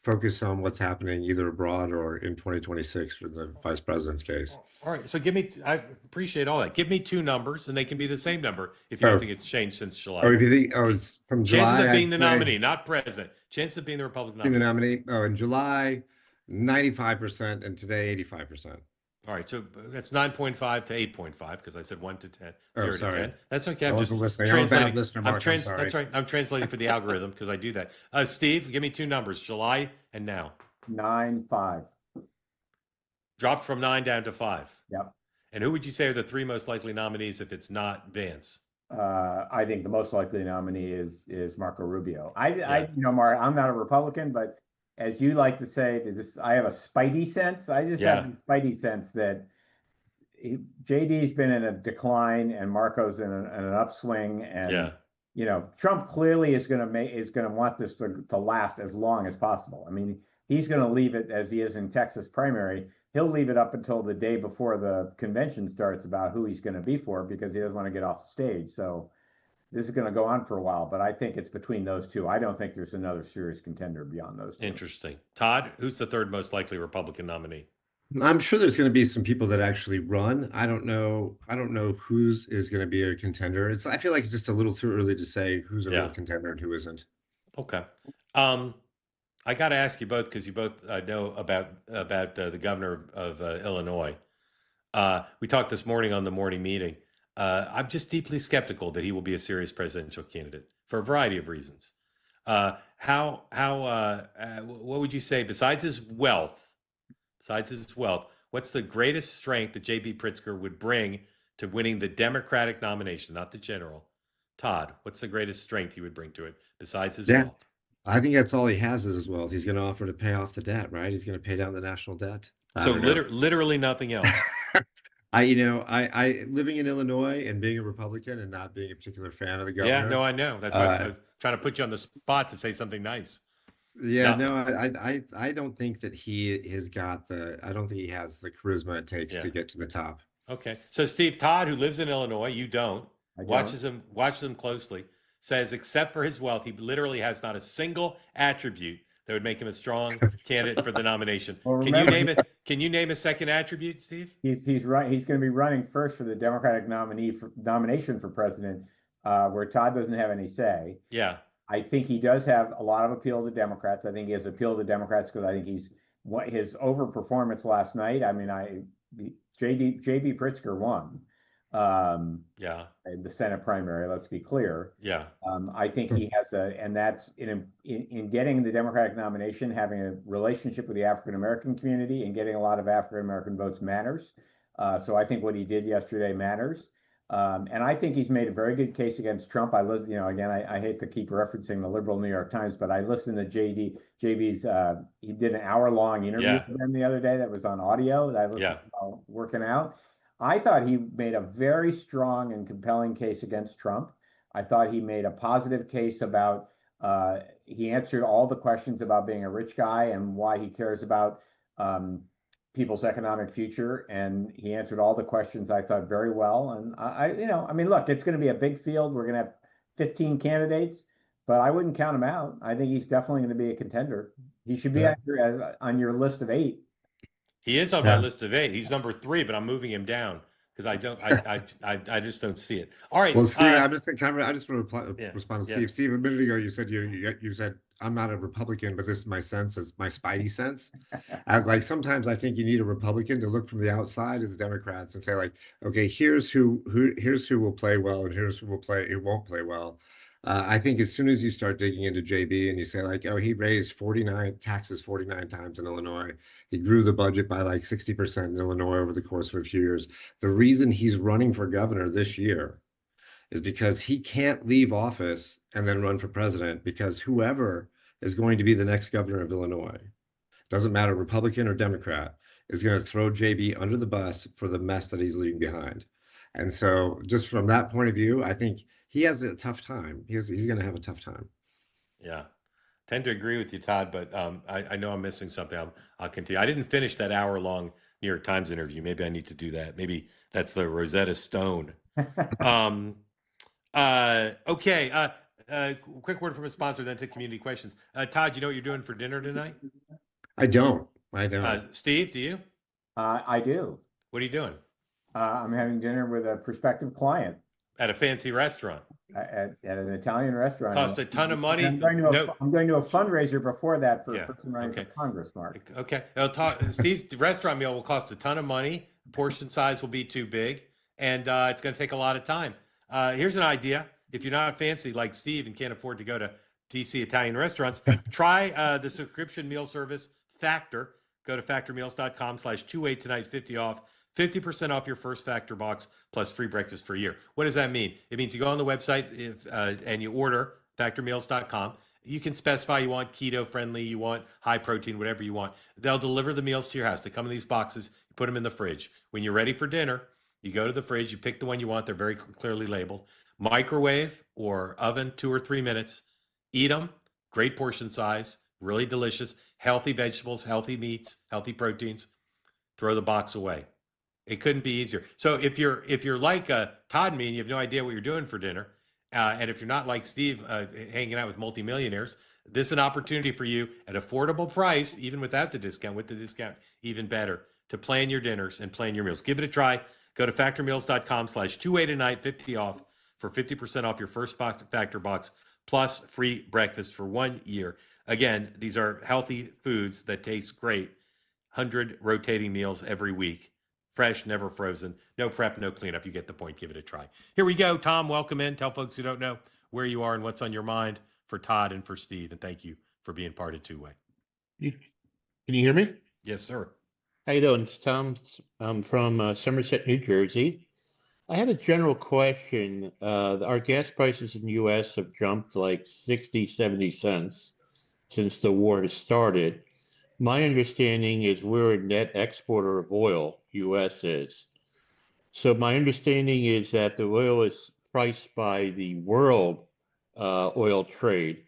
focus on what's happening either abroad or in 2026 for the vice president's case. All right. So I appreciate all that. Give me two numbers, and they can be the same number if you don't think it's changed since July. Or if you think, it's from July. Chances of being the nominee, not president. Chances of being the Republican nominee. Being the nominee. Oh, in July, 95%, and today, 85%. All right, so that's 9.5 to 8.5 because I said 1 to 10, 0 sorry. to 10. That's okay. I I'm just wasn't listening. translating. I'm a bad listener, Mark. I'm sorry. That's right. I'm translating for the algorithm because I do that. Steve, give me two numbers: July and now. 9-5. Dropped from 9 down to 5. Yep. And who would you say are the three most likely nominees if it's not Vance? I think the most likely nominee is Marco Rubio. Mark, I'm not a Republican, but as you like to say, I have a spidey sense. I just have a spidey sense that JD's been in a decline and Marco's in an upswing, and Trump clearly is going to want this to last as long as possible. I mean, he's going to leave it as he is in Texas primary. He'll leave it up until the day before the convention starts about who he's going to be for because he doesn't want to get off the stage. So this is going to go on for a while, but I think it's between those two. I don't think there's another serious contender beyond those two. Interesting. Todd, who's the third most likely Republican nominee? I'm sure there's going to be some people that actually run. I don't know who's is going to be a contender. I feel like it's just a little too early to say who's a real contender and who isn't. Okay. I got to ask you both because you both know about the governor of Illinois. We talked this morning on the morning meeting. I'm just deeply skeptical that he will be a serious presidential candidate for a variety of reasons. What would you say besides his wealth? What's the greatest strength that J.B. Pritzker would bring to winning the Democratic nomination, not the general? Todd, what's the greatest strength he would bring to it besides his wealth? I think that's all he has is his wealth. He's going to offer to pay off the debt, right? He's going to pay down the national debt. So literally nothing else. I living in Illinois and being a Republican and not being a particular fan of the governor. Yeah, no, I know. That's why I was trying to put you on the spot to say something nice. Yeah, I don't think that he has I don't think he has the charisma it takes to get to the top. Okay. So Steve, Todd, who lives in Illinois, you don't, watches him closely, says except for his wealth, he literally has not a single attribute that would make him a strong candidate for the nomination. Well, can you name a second attribute, Steve? He's right. He's going to be running first for the Democratic nomination for president, where Todd doesn't have any say. Yeah. I think he does have a lot of appeal to Democrats. I think he has appeal to Democrats because I think his overperformance last night. I mean, JB Pritzker won, Yeah. in the Senate primary, let's be clear. Yeah. I think he has and that's in getting the Democratic nomination, having a relationship with the African American community and getting a lot of African American votes matters. So I think what he did yesterday matters. And I think he's made a very good case against Trump. Again, I hate to keep referencing the liberal New York Times, but I listened to JB's, he did an hour-long interview Yeah. with him the other day that was on audio that I listened to while working out. I thought he made a very strong and compelling case against Trump. I thought he made a positive case about, he answered all the questions about being a rich guy and why he cares about people's economic future. And he answered all the questions, I thought, very well. And I mean, look, it's going to be a big field. We're going to have 15 candidates, but I wouldn't count him out. I think he's definitely going to be a contender. He should be on your list of 8. He is on my list of 8. He's number 3, but I'm moving him down because I just don't see it. All right. Well, Steve, I just want to respond to Yeah. Steve. Steve, a minute ago, you said you said I'm not a Republican, but this is my sense, as my spidey sense. As like sometimes I think you need a Republican to look from the outside as Democrats and say like, okay, here's who will play well and here's who won't play well. I think as soon as you start digging into JB and you say like, oh, he raised 49 times in Illinois. He grew the budget by like 60% in Illinois over the course of a few years. The reason he's running for governor this year is because he can't leave office and then run for president, because whoever is going to be the next governor of Illinois, doesn't matter Republican or Democrat, is going to throw JB under the bus for the mess that he's leaving behind. And so just from that point of view, I think he has a tough time. He's going to have a tough time. Yeah. Tend to agree with you, Todd, but I know I'm missing something. I'll continue. I didn't finish that hour-long New York Times interview. Maybe I need to do that. Maybe that's the Rosetta Stone. Okay. Quick word from a sponsor, then to community questions. Todd, you know what you're doing for dinner tonight? I don't. Steve, do you? I do. What are you doing? I'm having dinner with a prospective client At a fancy restaurant. at an Italian restaurant. Cost a ton of money. I'm going to a fundraiser before that for a person running for Congress, Mark. Okay. Steve's restaurant meal will cost a ton of money. Portion size will be too big, and it's going to take a lot of time. Here's an idea. If you're not fancy like Steve and can't afford to go to DC Italian restaurants, try the subscription meal service Factor. Go to factormeals.com/28 tonight, 50 off. 50% off your first Factor box plus free breakfast for a year. What does that mean? It means you go on the website and you order factormeals.com. You can specify you want keto friendly, you want high protein, whatever you want. They'll deliver the meals to your house. They come in these boxes, you put them in the fridge. When you're ready for dinner, you go to the fridge, you pick the one you want. They're very clearly labeled. Microwave or oven, 2 or 3 minutes. Eat them. Great portion size, really delicious. Healthy vegetables, healthy meats, healthy proteins. Throw the box away. It couldn't be easier. So if you're like Todd and me and you have no idea what you're doing for dinner, and if you're not like Steve hanging out with multimillionaires, this is an opportunity for you at affordable price, even without the discount. With the discount, even better, to plan your dinners and plan your meals. Give it a try. Go to factormeals.com/28 tonight, 50 off for 50% off your first Factor box plus free breakfast for 1 year. Again, these are healthy foods that taste great. 100 rotating meals every week. Fresh, never frozen. No prep, no cleanup. You get the point. Give it a try. Here we go. Tom, welcome in. Tell folks who don't know where you are and what's on your mind for Todd and for Steve. And thank you for being part of Two Way. Can you hear me? Yes, sir. How you doing? It's Tom. I'm from Somerset, New Jersey. I had a general question. Our gas prices in the U.S. have jumped like 60, 70 cents since the war has started. My understanding is we're a net exporter of oil, U.S. is. So my understanding is that the oil is priced by the world oil trade.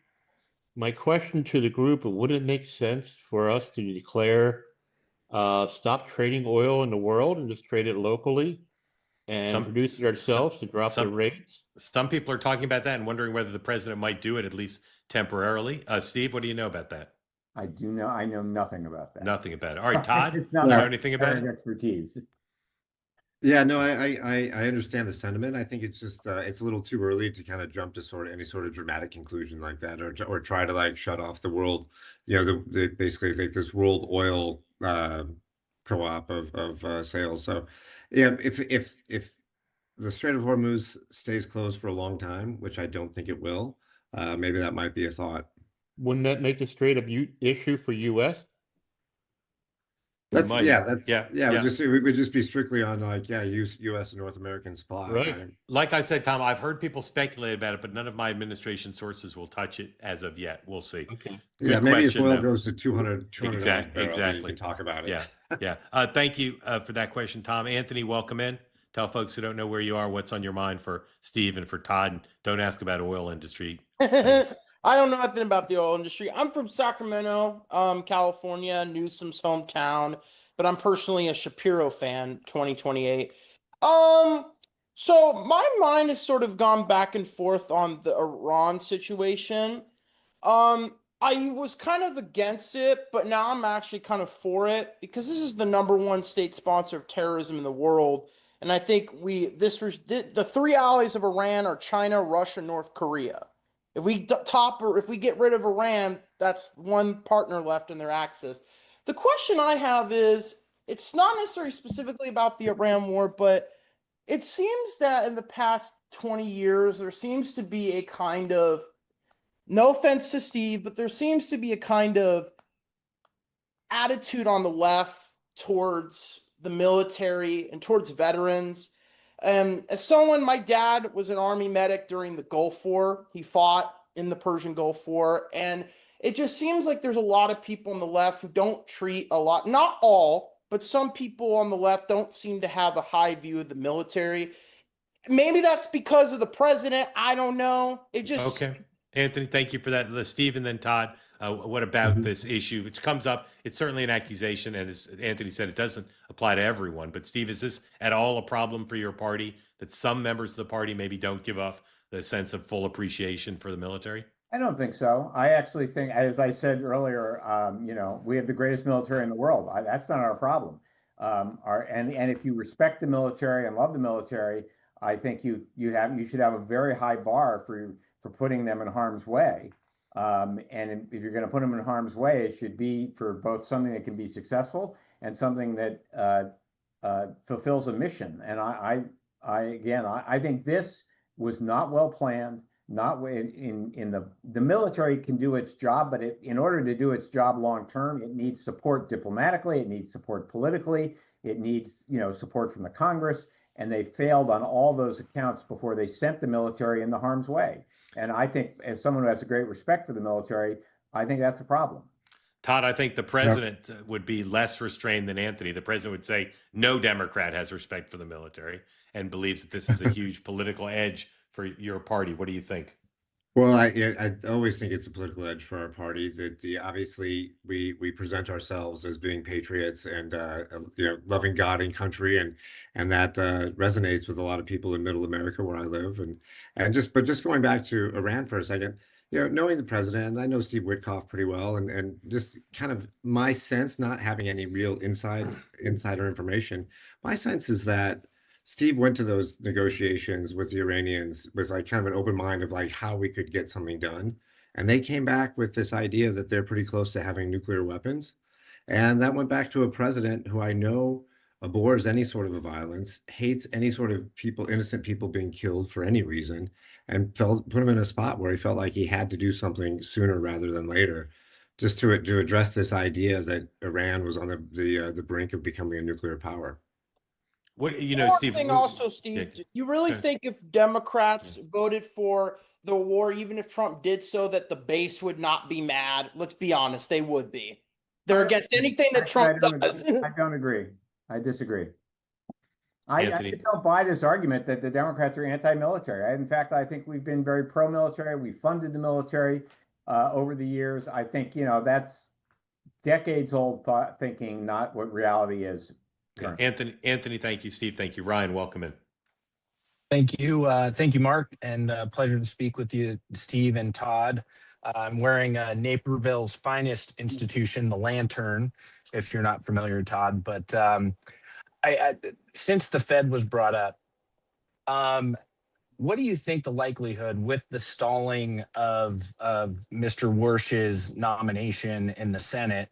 My question to the group, would it make sense for us to declare stop trading oil in the world and just trade it locally and produce it ourselves to drop the rates? Some people are talking about that and wondering whether the president might do it, at least temporarily. Steve, what do you know about that? I know nothing about that. Nothing about it. All right, Todd, It's you not know my anything about it? expertise. Yeah, no, I understand the sentiment. I think it's just it's a little too early to kind of jump to any sort of dramatic conclusion like that, or try to like shut off the world. You know, basically like this world oil co-op of sales. So yeah, if the Strait of Hormuz stays closed for a long time, which I don't think it will, maybe that might be a thought. Wouldn't that make the Strait of issue for U.S.? That's might. yeah, that's Yeah, yeah. yeah. We would just be strictly on like U.S. and North American supply. Right. Like I said, Tom, I've heard people speculate about it, but none of my administration sources will touch it as of yet. We'll see. Okay. Yeah, Good maybe if question, oil though. goes to 200 Exactly. barrel, then you can talk about it. Yeah. Thank you for that question, Tom. Anthony, welcome in. Tell folks who don't know where you are what's on your mind for Steve and for Todd. And don't ask about oil industry. I don't know nothing about the oil industry. I'm from Sacramento, California, Newsom's hometown, but I'm personally a Shapiro fan, 2028. So my mind has sort of gone back and forth on the Iran situation. I was kind of against it, but now I'm actually kind of for it because this is the -- state sponsor of terrorism in the world. And I think the three allies of Iran are China, Russia, North Korea. If we if we get rid of Iran, that's one partner left in their axis. The question I have is, it's not necessarily specifically about the Iran war, but it seems that in the past 20 years, there seems to be a kind of, no offense to Steve, but there seems to be a kind of attitude on the left towards the military and towards veterans. As someone, my dad was an Army medic during the Gulf War. He fought in the Persian Gulf War. And it just seems like there's a lot of people on the left who don't treat a lot, not all, but some people on the left don't seem to have a high view of the military. Maybe that's because of the president. I don't know. It just... Okay. Anthony, thank you for that. Steve and then Todd, what about this issue, which comes up? It's certainly an accusation, and as Anthony said, it doesn't apply to everyone. But Steve, is this at all a problem for your party, that some members of the party maybe don't give off the sense of full appreciation for the military? I don't think so. I actually think, as I said earlier, we have the greatest military in the world. That's not our problem. And if you respect the military and love the military, I think you should have a very high bar for putting them in harm's way. And if you're going to put them in harm's way, it should be for both something that can be successful and something that fulfills a mission. And I think this was not well planned. Not in the military can do its job, but in order to do its job long term, it needs support diplomatically, it needs support politically, it needs support from the Congress, and they failed on all those accounts before they sent the military into harm's way. And I think, as someone who has a great respect for the military, I think that's a problem. Todd, I think the president would be less restrained than Anthony. The president would say no Democrat has respect for the military and believes that this is a huge political edge for your party. What do you think? Well, I always think it's a political edge for our party. That obviously we present ourselves as being patriots and loving God and country, and that resonates with a lot of people in Middle America where I live. And just going back to Iran for a second, knowing the president, I know Steve Witkoff pretty well, and just kind of my sense, not having any real insider information, my sense is that Steve went to those negotiations with the Iranians with like kind of an open mind of like how we could get something done. And they came back with this idea that they're pretty close to having nuclear weapons. And that went back to a president who I know abhors any sort of violence, hates any sort of innocent people being killed for any reason, and put him in a spot where he felt like he had to do something sooner rather than later, just to address this idea that Iran was on the brink of becoming a nuclear power. What Steve? Steve, do you really think if Democrats voted for the war, even if Trump did so, that the base would not be mad? Let's be honest, they would be. They're against anything that Trump does. I don't agree. I disagree. I don't buy this argument that the Democrats are anti-military. In fact, I think we've been very pro-military. We funded the military over the years. I think that's decades-old thinking, not what reality is. Anthony, thank you. Steve, thank you. Ryan, welcome in. Thank you. Thank you, Mark, and pleasure to speak with you, Steve and Todd. I'm wearing Naperville's finest institution, the Lantern, if you're not familiar, Todd. But since the Fed was brought up, what do you think the likelihood with the stalling of Mr. Warsh's nomination in the Senate?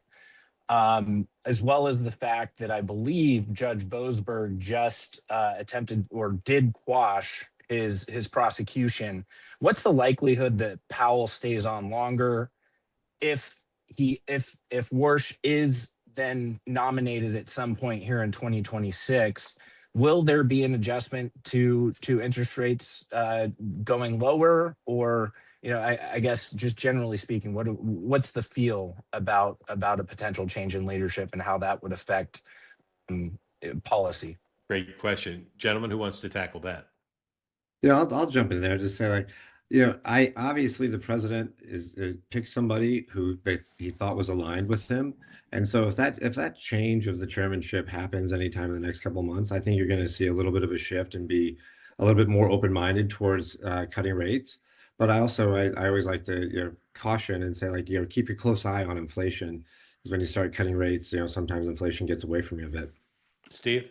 as well as the fact that I believe Judge Boasberg just attempted or did quash his prosecution. What's the likelihood that Powell stays on longer if Warsh is then nominated at some point here in 2026? Will there be an adjustment to interest rates going lower, or I guess just generally speaking, what's the feel about a potential change in leadership and how that would affect policy? Great question, gentlemen. Who wants to tackle that? Yeah, I'll jump in there. Just say like, I obviously the president is picked somebody who he thought was aligned with him, and so if that change of the chairmanship happens anytime in the next couple of months, I think you're going to see a little bit of a shift and be a little bit more open-minded towards cutting rates. But I always like to caution and say like keep a close eye on inflation, because when you start cutting rates, sometimes inflation gets away from you a bit. Steve?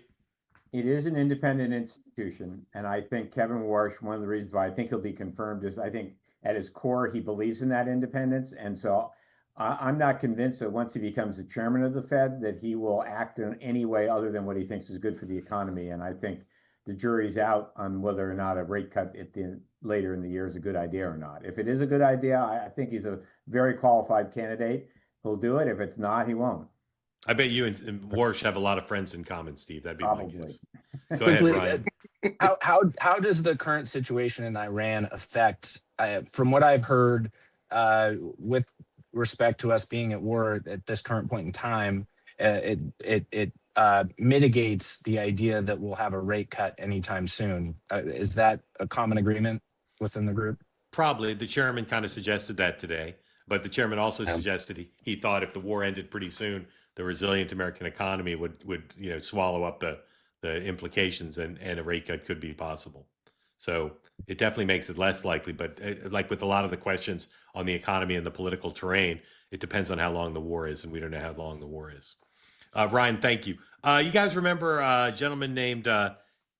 It is an independent institution, and I think Kevin Warsh, one of the reasons why I think he'll be confirmed is I think at his core he believes in that independence, and so I'm not convinced that once he becomes the chairman of the Fed that he will act in any way other than what he thinks is good for the economy. And I think the jury's out on whether or not a rate cut later in the year is a good idea or not. If it is a good idea, I think he's a very qualified candidate. He'll do it. If it's not, he won't. I bet you and Warsh have a lot of friends in common, Steve. That'd be Probably. my guess. Go ahead, Ryan. How does the current situation in Iran affect, from what I've heard, with respect to us being at war at this current point in time, it mitigates the idea that we'll have a rate cut anytime soon. Is that a common agreement within the group? Probably. The chairman kind of suggested that today, but the chairman also suggested he thought if the war ended pretty soon, the resilient American economy would swallow up the implications, and a rate cut could be possible. So it definitely makes it less likely. But like with a lot of the questions on the economy and the political terrain, it depends on how long the war is, and we don't know how long the war is. Ryan, thank you. You guys remember a gentleman named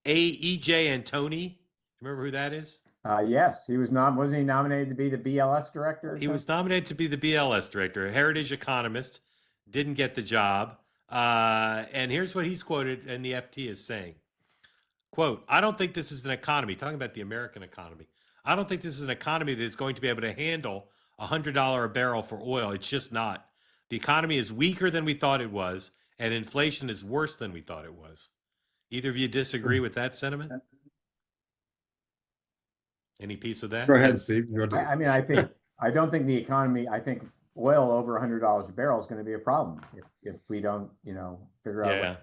E.J. Antoni? Remember who that is? Yes, wasn't he nominated to be the BLS director? He was nominated to be the BLS director, a heritage economist, didn't get the job. And here's what he's quoted in the FT as saying, quote, "I don't think this is an economy," talking about the American economy. "I don't think this is an economy that is going to be able to handle $100 a barrel for oil. It's just not. The economy is weaker than we thought it was, and inflation is worse than we thought it was." Either of you disagree with that sentiment? Any piece of that? Go ahead, Steve. I don't think the economy, I think oil over $100 a barrel is going to be a problem if we don't, figure out. Yeah.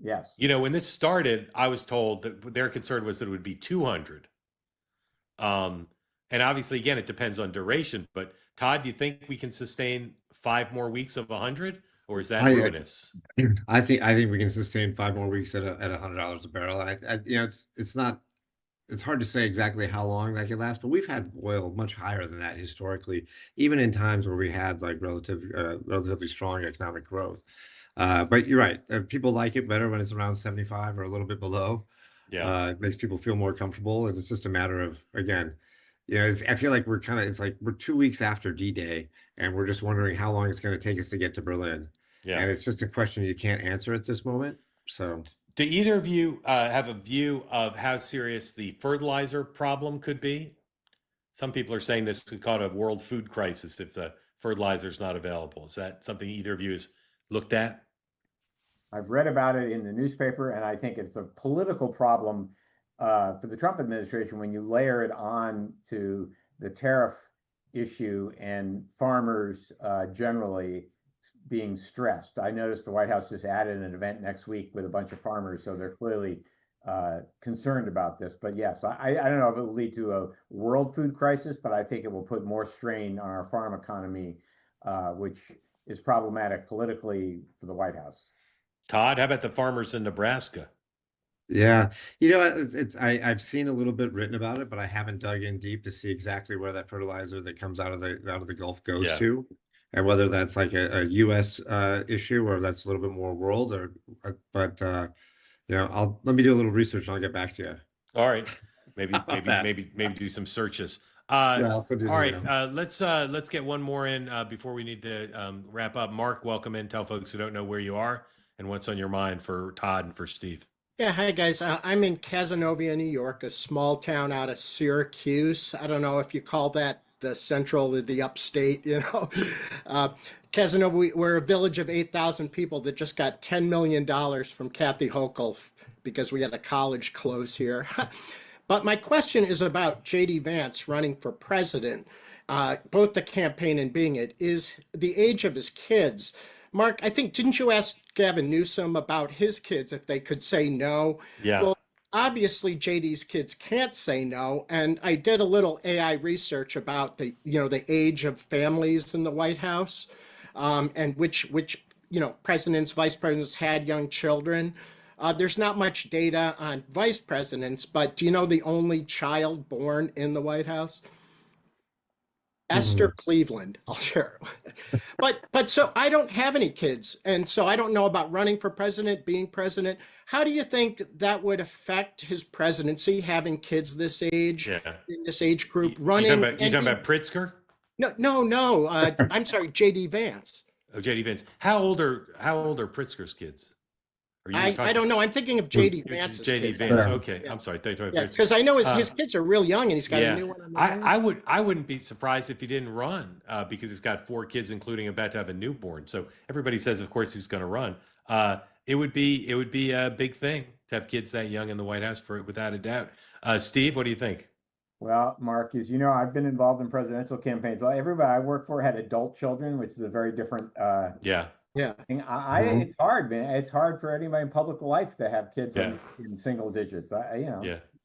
Yes. When this started, I was told that their concern was that it would be 200. And obviously, again, it depends on duration. But Todd, do you think we can sustain 5 more weeks of 100, or is that ruinous? I think we can sustain 5 more weeks at $100 a barrel, and it's hard to say exactly how long that could last. But we've had oil much higher than that historically, even in times where we had like relatively strong economic growth. But you're right. People like it better when it's around 75 or a little bit below. Yeah. It makes people feel more comfortable. And it's just a matter of, again, I feel like it's like we're 2 weeks after D-Day, and we're just wondering how long it's going to take us to get to Berlin. Yeah. And it's just a question you can't answer at this moment. So do either of you have a view of how serious the fertilizer problem could be? Some people are saying this could cause a world food crisis if the fertilizer is not available. Is that something either of you has looked at? I've read about it in the newspaper, and I think it's a political problem for the Trump administration when you layer it on to the tariff issue and farmers generally being stressed. I noticed the White House just added an event next week with a bunch of farmers, so they're clearly concerned about this. But yes, I don't know if it will lead to a world food crisis, but I think it will put more strain on our farm economy, which is problematic politically for the White House. Todd, how about the farmers in Nebraska? Yeah, I've seen a little bit written about it, but I haven't dug in deep to see exactly where that fertilizer that comes out of the Gulf goes to, and whether that's like a U.S. issue or that's a little bit more world. But let me do a little research and I'll get back to you. All right, maybe do some searches. I also didn't All right, know. let's get one more in before we need to wrap up. Mark, welcome in. Tell folks who don't know where you are and what's on your mind for Todd and for Steve. Yeah, hi guys. I'm in Cazenovia, New York, a small town out of Syracuse. I don't know if you call that the central or the upstate, you know. Uh, Cazenova, we're a village of 8,000 people that just got $10 million from Kathy Hochul because we had a college close here. But my question is about J.D. Vance running for president. Both the campaign and being it is the age of his kids. Mark, I think, didn't you ask Gavin Newsom about his kids if they could say no? Yeah. Well, obviously JD's kids can't say no, and I did a little AI research about the age of families in the White House, and which presidents, vice presidents had young children. There's not much data on vice presidents, but do you know the only child born in the White House? Esther Cleveland, I'll share. But so I don't have any kids, and so I don't know about running for president, being president. How do you think that would affect his presidency, having kids this age, in this age group, running? You talking about Pritzker? No. I'm sorry, J.D. Vance. Oh, J.D. Vance. How old are Pritzker's kids? I don't know. I'm thinking of J.D. Vance's J.D. kids. Vance. Okay, I'm sorry. Yeah, because I know his kids are real young, and he's got a new one on the way. I wouldn't be surprised if he didn't run because he's got 4 kids, including about to have a newborn. So everybody says, of course, he's going to run. It would be a big thing to have kids that young in the White House, without a doubt. Steve, what do you think? Well, Mark, as you know, I've been involved in presidential campaigns. Everybody I work for had adult children, which is a very different Yeah. It's hard, man. It's hard for anybody in public life to have kids in single digits.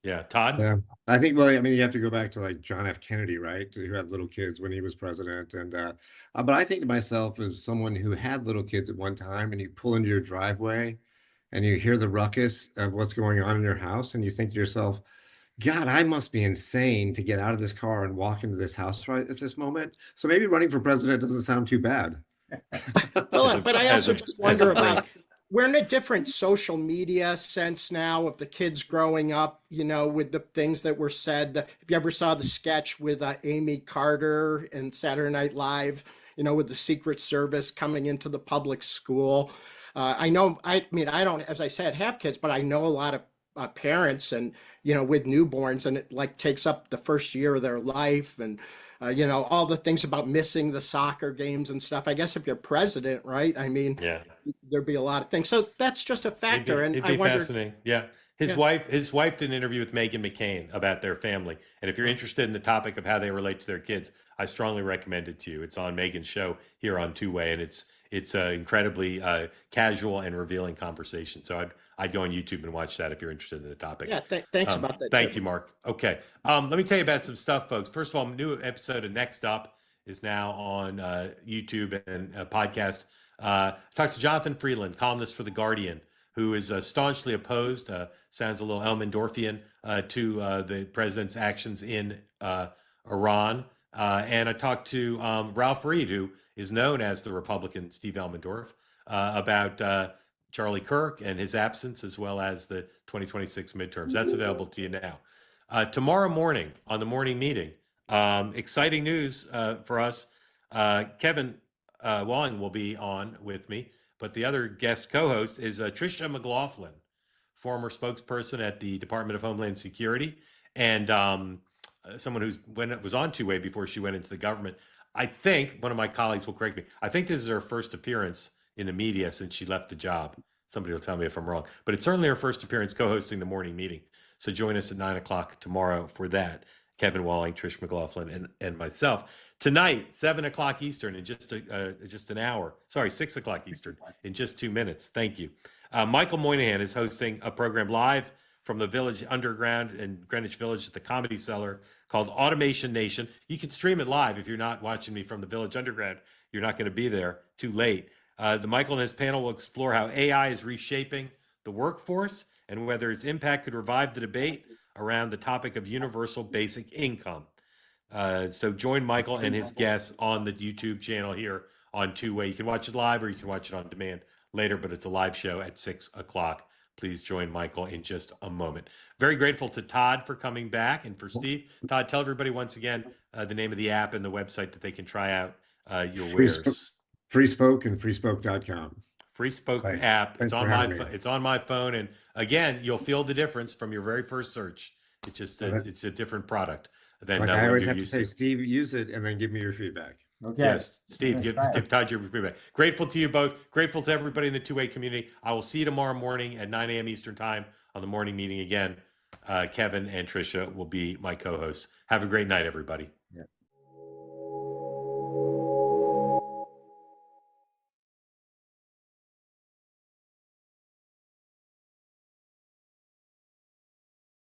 Yeah. Todd? Yeah. I think, well, I mean, you have to go back to like John F. Kennedy, right? Who had little kids when he was president. And, but I think to myself as someone who had little kids at one time, and you pull into your driveway and you hear the ruckus of what's going on in your house, and you think to yourself, God, I must be insane to get out of this car and walk into this house right at this moment. So maybe running for president doesn't sound too bad. Well, but I also just wonder about, we're in a different social media sense now of the kids growing up, with the things that were said. If you ever saw the sketch with Amy Carter and Saturday Night Live, with the Secret Service coming into the public school. I don't, as I said, have kids, but I know a lot of parents and, with newborns, and it like takes up the first year of their life, and all the things about missing the soccer games and stuff. I guess if you're president, right? I mean, there'd be a lot of things. So that's just a factor. It'd be fascinating. Yeah. His wife did an interview with Meghan McCain about their family. And if you're interested in the topic of how they relate to their kids, I strongly recommend it to you. It's on Meghan's show here on Two Way, and it's an incredibly casual and revealing conversation. So I'd go on YouTube and watch that if you're interested in the topic. Yeah, thanks about that. Thank you, Mark. Okay, let me tell you about some stuff, folks. First of all, a new episode of Next Up is now on YouTube and podcast. I talked to Jonathan Freeland, columnist for The Guardian, who is staunchly opposed, sounds a little Elmendorfian, to the president's actions in Iran. And I talked to Ralph Reed, who is known as the Republican Steve Elmendorf, about Charlie Kirk and his absence, as well as the 2026 midterms. That's available to you now. Tomorrow morning on the morning meeting, exciting news for us. Kevin Walling will be on with me, but the other guest co-host is Tricia McLaughlin, former spokesperson at the Department of Homeland Security, and someone who was on Two Way before she went into the government. I think one of my colleagues will correct me. I think this is her first appearance in the media since she left the job. Somebody will tell me if I'm wrong, but it's certainly her first appearance co-hosting the morning meeting. So join us at 9 o'clock tomorrow for that. Kevin Walling, Trish McLaughlin, and myself. Tonight, 7 o'clock Eastern in just an hour. Sorry, 6 o'clock Eastern in just 2 minutes. Thank you. Michael Moynihan is hosting a program live from the Village Underground in Greenwich Village at the Comedy Cellar called Automation Nation. You can stream it live if you're not watching me from the Village Underground. You're not going to be there. Too late. The Michael and his panel will explore how AI is reshaping the workforce and whether its impact could revive the debate around the topic of universal basic income. So join Michael and his guests on the YouTube channel here on Two Way. You can watch it live or you can watch it on demand later, but it's a live show at 6 o'clock please join Michael in just a moment. Very grateful to Todd for coming back, and for Steve. Todd, tell everybody once again the name of the app and the website that they can try out your wares. Freespoke and freespoke.com. Freespoke Thanks. app. Thanks It's for on my having me. it's on my phone, and again, you'll feel the difference from your very first search. It's just it's a different product than Like what I always you're have to used say, Steve, use it and then give me your feedback. Okay. Yes, Steve, Let's give try it. Todd your feedback. Grateful to you both. Grateful to everybody in the two-way community. I will see you tomorrow morning at 9 a.m. Eastern time on the morning meeting again. Kevin and Trisha will be my co-hosts. Have a great night, everybody.